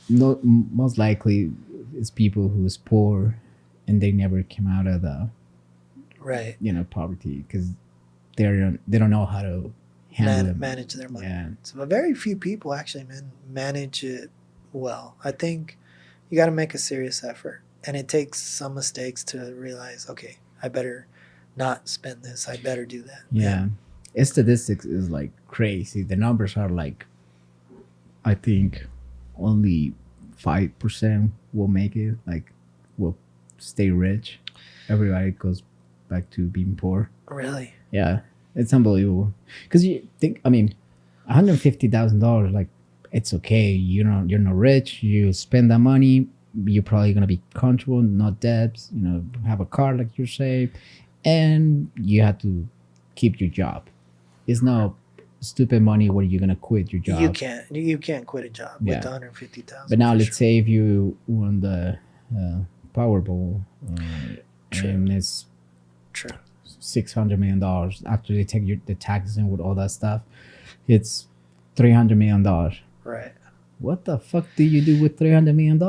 most likely is people who's poor, and they never came out of the Right. poverty because they don't know how to handle it. Manage their money. Yeah. So very few people actually, man, manage it well. I think you got to make a serious effort, and it takes some mistakes to realize, okay, I better not spend this. I better do that. Yeah. Statistics is like crazy. The numbers are like, I think only 5% will make it. Like, will stay rich. Everybody goes back to being poor. Really? Yeah, it's unbelievable. Because you think, I mean, $150,000, like, it's okay. You're not rich. You spend that money. You're probably gonna be comfortable, not debts. Have a car like you say, and you have to keep your job. It's not stupid money where you're gonna quit your You job. can't quit a job with Yeah. 150,000 But now for let's sure. say if you won the Powerball, True. and it's True. $600 million after they take the taxes and with all that stuff, it's $300 million. Right. What the fuck do you do with $300 million?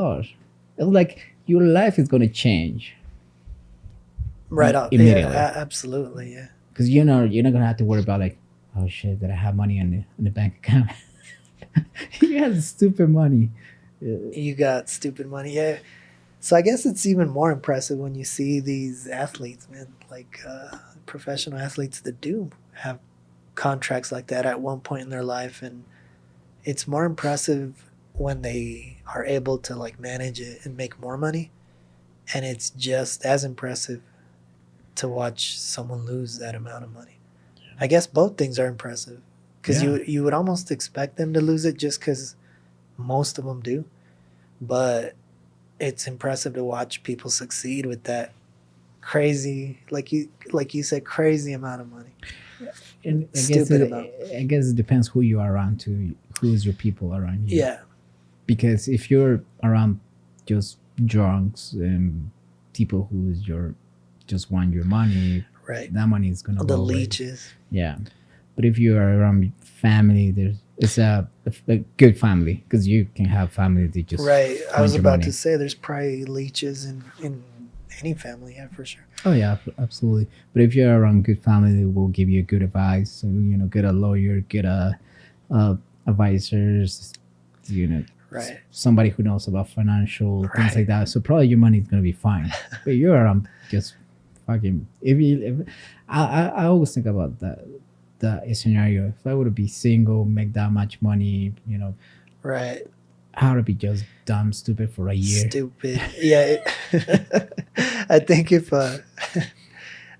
It's like your life is gonna change Right off. Yeah, immediately absolutely. Yeah. because you're not gonna have to worry about like, oh shit, did I have money in the bank account? You have stupid money. You got stupid money. Yeah. So I guess it's even more impressive when you see these athletes, man, like professional athletes that do have contracts like that at one point in their life, and it's more impressive when they are able to like manage it and make more money, and it's just as impressive to watch someone lose that amount of money. I guess both things are impressive because Yeah. you would almost expect them to lose it just because most of them do, but it's impressive to watch people succeed with that crazy, like you said, crazy amount of money. And Stupid amount. I guess it depends who you are around to, who's your people around you. Yeah. Because if you're around just drunks and people who's your just want your money, Right. that money is gonna The go away. leeches. Yeah, but if you are around family, it's a good family because you can have family that just Right. I want was your about money. to say there's probably leeches in any family, yeah, for sure. Oh yeah, absolutely. But if you're around good family, they will give you good advice. So, get a lawyer, get a advisors. Right. Somebody who knows about financial things Right. like that. So probably your money is gonna be fine. But you're around just fucking. If I always think about that scenario. If I would be single, make that much money, Right. how to be just dumb, stupid for a year. Stupid. Yeah. I think if I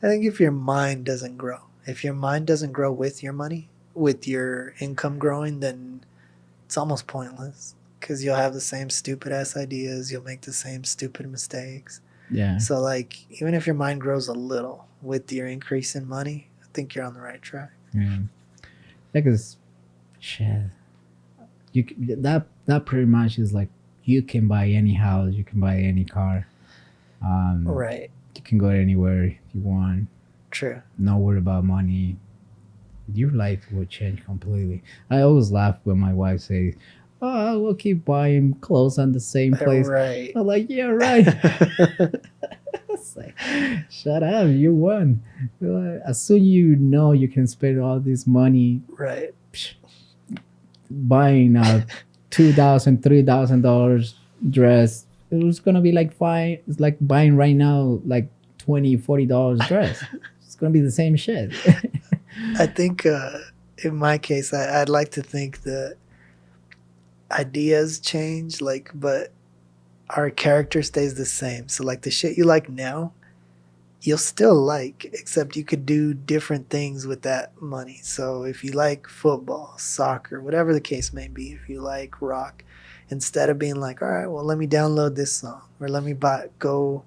think if your mind doesn't grow, if your mind doesn't grow with your money, with your income growing, then it's almost pointless because you'll have the same stupid ass ideas, you'll make the same stupid mistakes. Yeah. So like even if your mind grows a little with your increase in money, I think you're on the right track. Yeah. Because shit, that pretty much is like you can buy any house, you can buy any car, Right. you can go anywhere if you want. True. No worry about money. Your life will change completely. I always laugh when my wife says, "Oh, we'll keep buying clothes on the same place." Right. I'm like, "Yeah, right." It's like, shut up, you won. As soon you know you can spend all this money Right. buying a $2,000, $3,000 dress, it was gonna be like fine. It's like buying right now like $20, $40 dress. It's gonna be the same shit. I think in my case, I'd like to think that ideas change, like, but our character stays the same. So, like, the shit you like now, you'll still like, except you could do different things with that money. So, if you like football, soccer, whatever the case may be, if you like rock, instead of being like, all right, well, let me download this song or let me go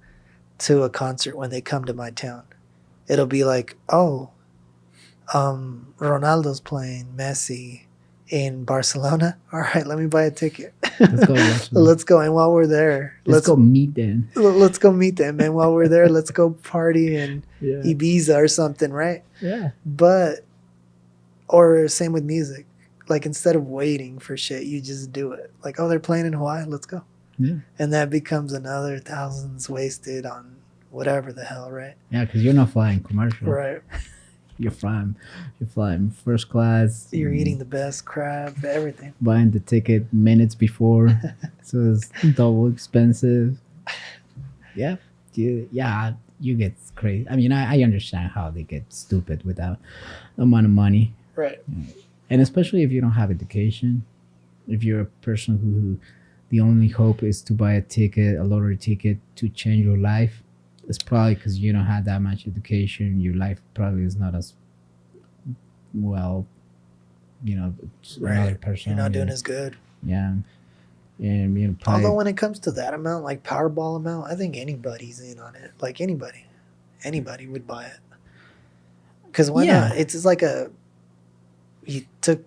to a concert when they come to my town, it'll be like, oh, Ronaldo's playing, Messi in Barcelona. All right, let me buy a ticket. Let's go watch them. Let's go. And while we're there, Let's go meet them. let's go meet them. And while we're there, let's go party in Yeah. Ibiza or something, right? Yeah. But or same with music. Like instead of waiting for shit, you just do it. Like, oh, they're playing in Hawaii, let's go. Yeah. And that becomes another thousands wasted on whatever the hell, right? Yeah, because you're not flying commercial. Right. You're flying first class. You're eating the best crab, everything. Buying the ticket minutes before, so it's double expensive. Yeah, yeah. you get crazy. I mean, I understand how they get stupid without the amount of money, Right. and especially if you don't have education. If you're a person who the only hope is to buy a ticket, a lottery ticket to change your life, it's probably because you don't have that much education. Your life probably is not as well, you know, another Right. You're person. not doing as good. Yeah, and Although probably when it comes to that amount, like Powerball amount, I think anybody's in on it. Like anybody would buy it. Because why not? yeah, It's just like you took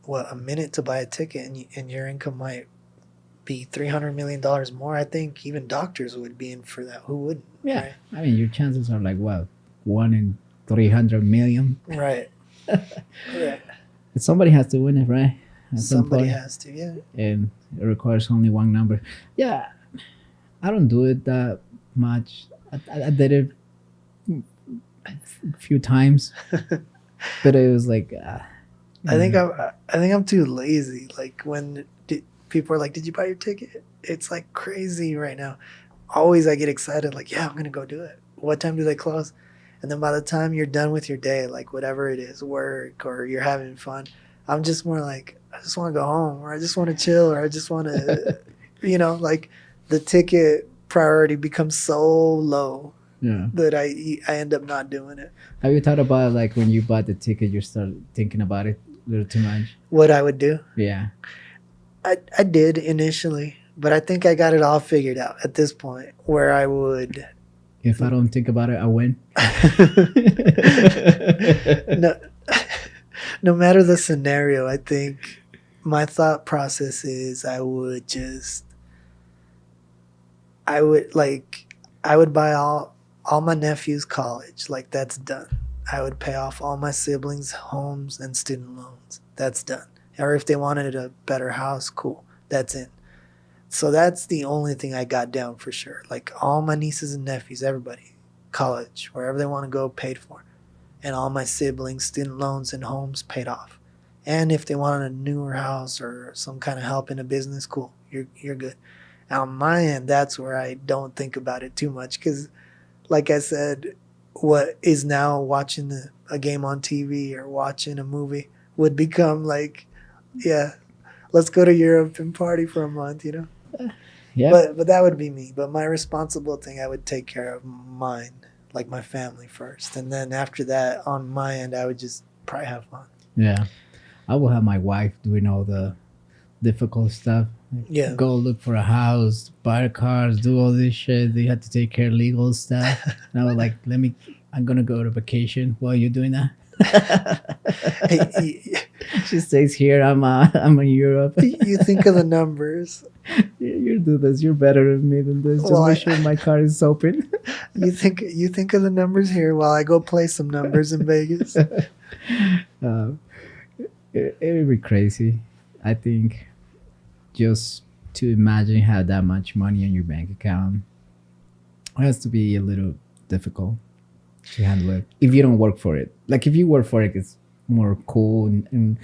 what a minute to buy a ticket, and your income might be $300 million more. I think even doctors would be in for that. Who wouldn't? yeah. Right. I mean, your chances are like what 1 in 300 million. Right. Right. Somebody has to win it, right? At some Somebody point, has to. Yeah. and it requires only one number. Yeah, I don't do it that much. I did it a few times, but it was like, I think I'm too lazy. Like when people are like, "Did you buy your ticket?" It's like crazy right now. Always I get excited. Like, yeah, I'm gonna go do it. What time do they close? And then by the time you're done with your day, like whatever it is, work or you're having fun, I'm just more like, I just want to go home, or I just want to chill, or I just want to, like the ticket priority becomes so low yeah. that I end up not doing it. Have you thought about like when you bought the ticket, you start thinking about it a little too much? What I would do, Yeah. I did initially, but I think I got it all figured out at this point where I would. If I don't think about it, I win. No, no matter the scenario, I think my thought process is I would buy all my nephews college, like that's done. I would pay off all my siblings homes and student loans, that's done. Or if they wanted a better house, cool, that's in. So that's the only thing I got down for sure. Like all my nieces and nephews, everybody, college, wherever they want to go, paid for, and all my siblings, student loans and homes paid off. And if they wanted a newer house or some kind of help in a business, cool, you're good. On my end, that's where I don't think about it too much because, like I said, what is now watching a game on TV or watching a movie would become like, yeah, let's go to Europe and party for a month. Yeah. But that would be me. But my responsible thing, I would take care of mine, like my family first, and then after that, on my end, I would just probably have fun. Yeah. I will have my wife doing all the difficult stuff. Yeah. Go look for a house, buy cars, do all this shit. You have to take care of legal stuff. And I was like, I'm gonna go to vacation while you're doing that. She stays here. I'm in Europe. You think of the numbers. You do this. You're better than me than this. Just Well, make sure my car is open. You think of the numbers here while I go play some numbers in Vegas. It would be crazy. I think just to imagine have that much money in your bank account has to be a little difficult to handle it if you don't work for it. Like if you work for it, it's more cool Right. and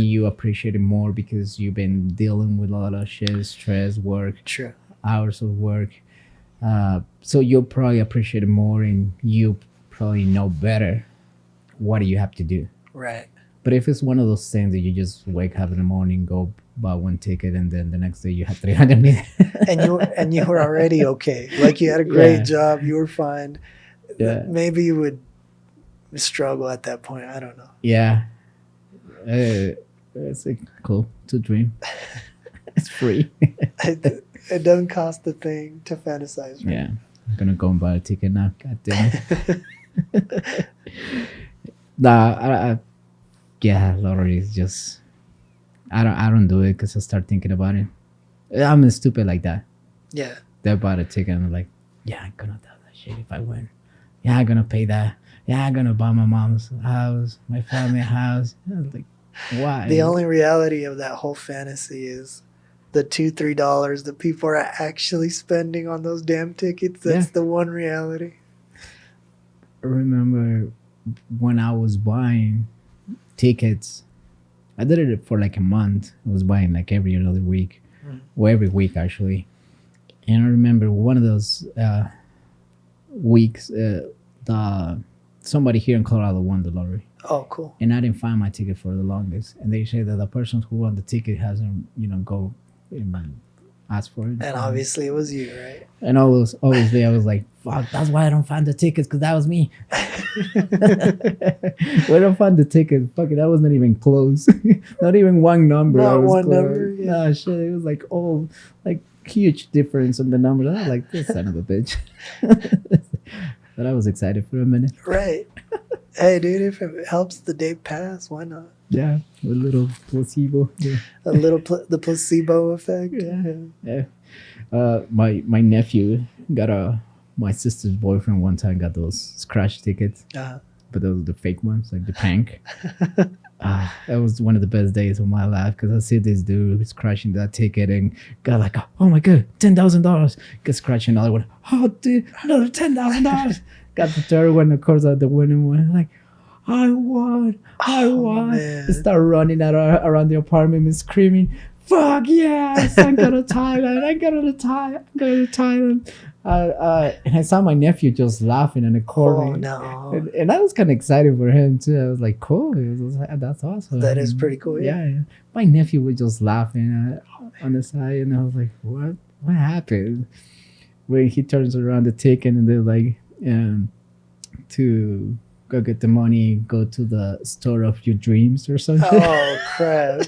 you appreciate it more because you've been dealing with a lot of shit, stress, work, True. hours of work. So you'll probably appreciate it more and you probably know better what do you have to do. Right. But if it's one of those things that you just wake up in the morning, go buy one ticket, and then the next day you have 300 million. And you were already okay. Like you had a great Yeah. job. You were fine. Yeah. Maybe you would struggle at that point. I don't know. Yeah. It's cool to dream. It's free. It doesn't cost a thing to fantasize. Right? Yeah. I'm going to go and buy a ticket now. God damn it. Nah, yeah, lottery is just I don't do it because I start thinking about it. I'm stupid like that. Yeah. They bought a ticket and I'm like, yeah, I'm gonna do that shit if I win. Yeah, I'm gonna pay that. Yeah, I'm gonna buy my mom's house, my family house. I was like, why? The only reality of that whole fantasy is the $2-3 that people are actually spending on those damn tickets. That's the one reality. I remember when I was buying tickets, I did it for like a month. I was buying like every other week, or every week actually. And I remember one of those weeks, the somebody here in Colorado won the lottery, Oh, cool. and I didn't find my ticket for the longest. And they say that the person who won the ticket hasn't, go and ask for it. And obviously it was you, right? And always there, I was like, "Fuck, that's why I don't find the tickets, because that was me." When I found the ticket, fuck it, that was not even close. Not even one number. I Not was one close. number. Yeah. Nah, shit, it was like all like huge difference on the numbers. I was like, this son of a bitch. But I was excited for a minute. Right. Hey, dude, if it helps the day pass, why not? Yeah, a little placebo. Yeah. A little the placebo effect. Yeah. Yeah. My nephew got my sister's boyfriend one time got those scratch tickets, Uh, but those are the fake ones, like the prank. That was one of the best days of my life, because I see this dude scratching that ticket and got like, oh my god, $10,000. Get scratching another one. Oh, dude, another $10,000. Got the third one, of course, the winning one. Like, I won, I Oh, won. man. Start running around the apartment and screaming, "Fuck yes! I'm going to Thailand! I'm going to Thailand!" And I saw my nephew just laughing in the corner. Oh no. And I was kind of excited for him too. I was like, "Cool, that's awesome." That is pretty cool. Yeah. Yeah. My nephew was just laughing on the side, and I was like, "What? What happened?" When he turns around the ticket, and they're like, "To go get the money, go to the store of your dreams or something." Oh crap.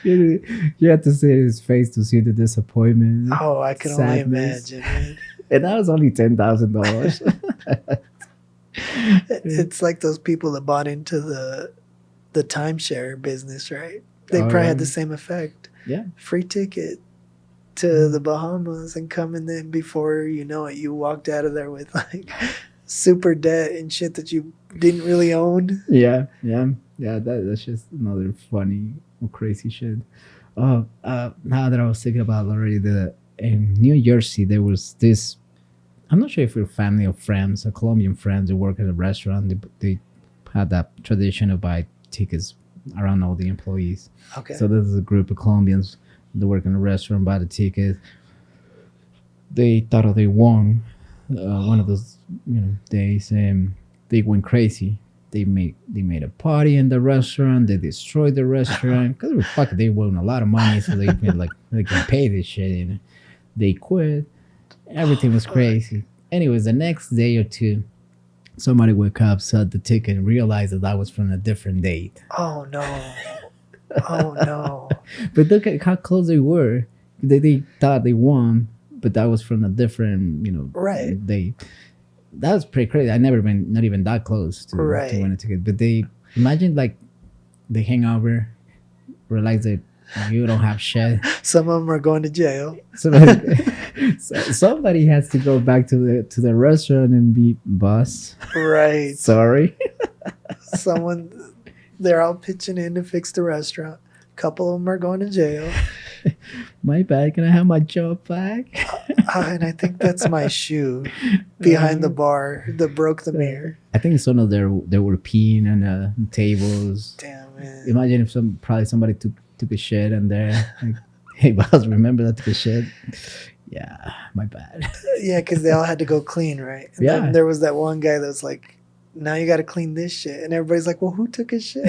You had to see his face to see the disappointment. Oh, I can only Sadness. imagine, man. And that was only $10,000. It's like those people that bought into the timeshare business, right? They Oh, probably had yeah. the same effect. Yeah. Free ticket to the Bahamas, and coming in before you know it, you walked out of there with like super debt and shit that you didn't really own. Yeah. That's just another funny or crazy shit. Oh, now that I was thinking about already, in New Jersey there was this. I'm not sure if you're a family of friends, a Colombian friends who work at a restaurant. They had that tradition of buy tickets around all the employees. Okay. So this is a group of Colombians that work in a restaurant, buy the ticket. They thought they won one of those days, and they went crazy. They made a party in the restaurant. They destroyed the restaurant because they won a lot of money, so they can pay this shit. They quit. Everything was crazy. Anyways, the next day or two, somebody woke up, saw the ticket, and realized that was from a different date. Oh no. Oh no. But look at how close they were. They thought they won, but that was from a different Right. date. That was pretty crazy. I never been not even that close to win a ticket. But they imagine like they hang over, realize that you don't have shit. Some of them are going to jail. Somebody has to go back to the restaurant and be boss. Right. Sorry. They're all pitching in to fix the restaurant. A couple of them are going to jail. My bad. Can I have my job back? And I think that's my shoe behind the bar that broke the mirror. I think some of they were peeing on the tables. Damn, man. Imagine if somebody took a shit in there. Like, hey boss, remember that took a shit? Yeah, my bad. Yeah, because they all had to go clean, right? And Yeah. then there was that one guy that was like, now you got to clean this shit. And everybody's like, well, who took a shit?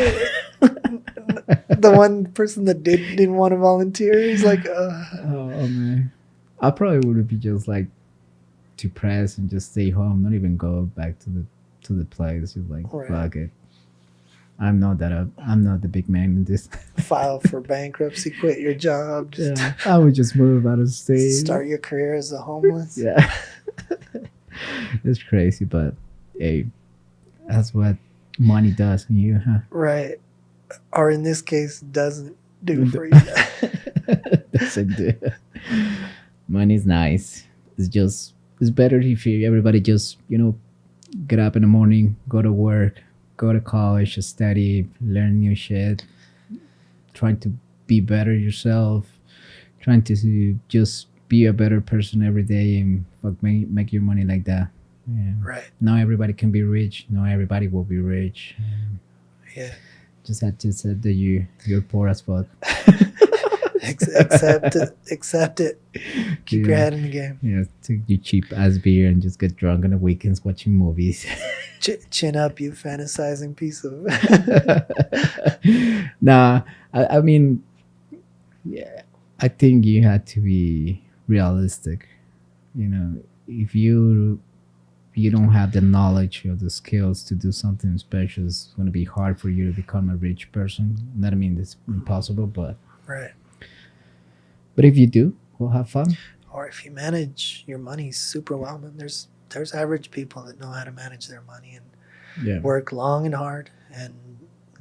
The one person that didn't want to volunteer, he's like, Oh man, I probably would be just like depressed and just stay home, not even go back to the place. Just like Right. fuck it. I'm not the big man in this. file for bankruptcy, quit your job, just Yeah, I would just move out of state. start your career as a homeless. Yeah, it's crazy, but hey, that's what money does in you, huh? Right. Or in this case, doesn't do for you. Doesn't do. Money's nice. It's better if everybody just get up in the morning, go to work, go to college, study, learn new shit, trying to be better yourself, trying to just be a better person every day, and make your money like that. Yeah. Right. Not everybody can be rich. Not everybody will be rich. Yeah. Just had to say that you're poor as fuck. Accept it. Accept it. Keep your Yeah. head in the game. Yeah, take your cheap ass beer and just get drunk on the weekends watching movies. Chin up, you fantasizing piece of. Nah, I mean, yeah, I think you had to be realistic. You know, if you don't have the knowledge or the skills to do something special, it's going to be hard for you to become a rich person. Not I mean it's impossible, Right. but if you do, we'll have fun. Or if you manage your money super well, man, there's average people that know how to manage their money and Yeah, work long and hard and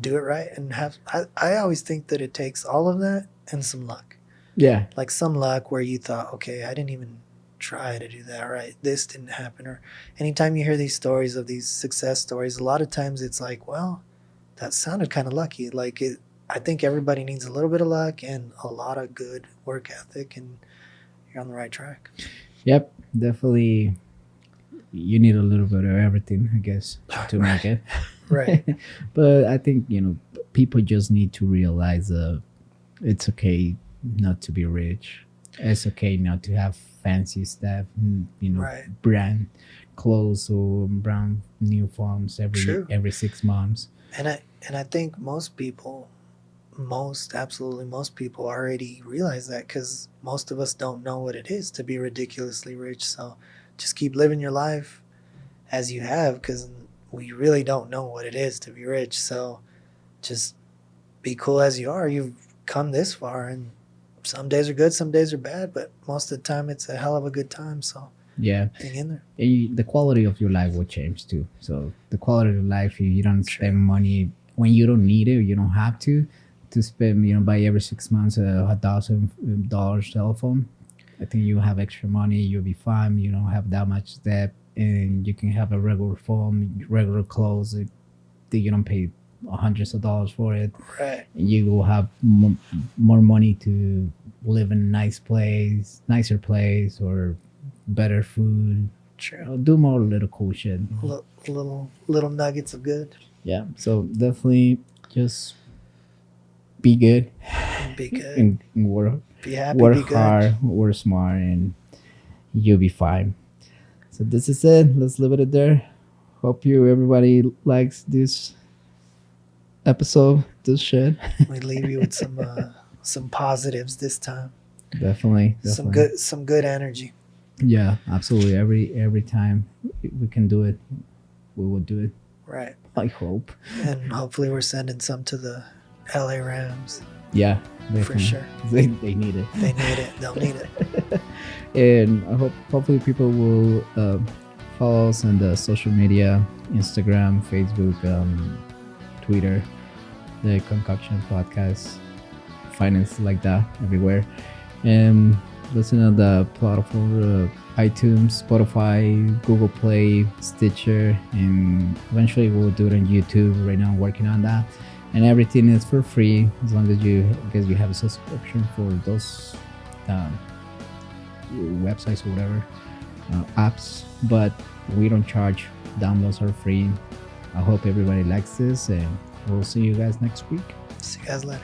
do it right and have. I always think that it takes all of that and some luck. yeah, Like some luck where you thought, okay, I didn't even try to do that right. This didn't happen. Or anytime you hear these stories of these success stories, a lot of times it's like, well, that sounded kind of lucky. Like it, I think everybody needs a little bit of luck and a lot of good work ethic, and you're on the right track. yep, definitely. You need a little bit of everything, I guess, to make it. Right. But I think people just need to realize it's okay not to be rich. It's okay not to have fancy stuff. Right. Brand clothes or brand new phones True. every 6 months. And I think absolutely most people already realize that, because most of us don't know what it is to be ridiculously rich. So just keep living your life as you have, because we really don't know what it is to be rich. So just be cool as you are. You've come this far, and some days are good, some days are bad, but most of the time it's a hell of a good time. So Yeah, hang in there. the quality of your life will change too. So the quality of life, you don't True. spend money when you don't need it. You don't have to spend. Buy every 6 months $1,000 telephone. I think you have extra money. You'll be fine. You don't have that much debt, and you can have a regular phone, regular clothes. That you don't pay hundreds of dollars for it. Right. You will have more money to live in a nicer place, or better food. True. Do more little cool shit. Little nuggets of good. Yeah. So definitely just be good Be good. and work Be happy. work Be good. hard, work smart, and you'll be fine. So this is it. Let's leave it there. Hope everybody likes this episode, this shit. We leave you with some positives this time. Definitely. Some good energy. Yeah, absolutely. Every time we can do it, we will do it. Right. I hope. And hopefully we're sending some to the LA Rams. Yeah, For sure. They need it. They need it. They'll need it. And I hopefully people will follow us on the social media, Instagram, Facebook, Twitter, the Concoction Podcast, finance like that everywhere, and listen on the platform iTunes, Spotify, Google Play, Stitcher, and eventually we'll do it on YouTube. Right now I'm working on that, and everything is for free as long as you have a subscription for those websites or whatever apps, but we don't charge. Downloads are free. I hope everybody likes this, and we'll see you guys next week. See you guys later.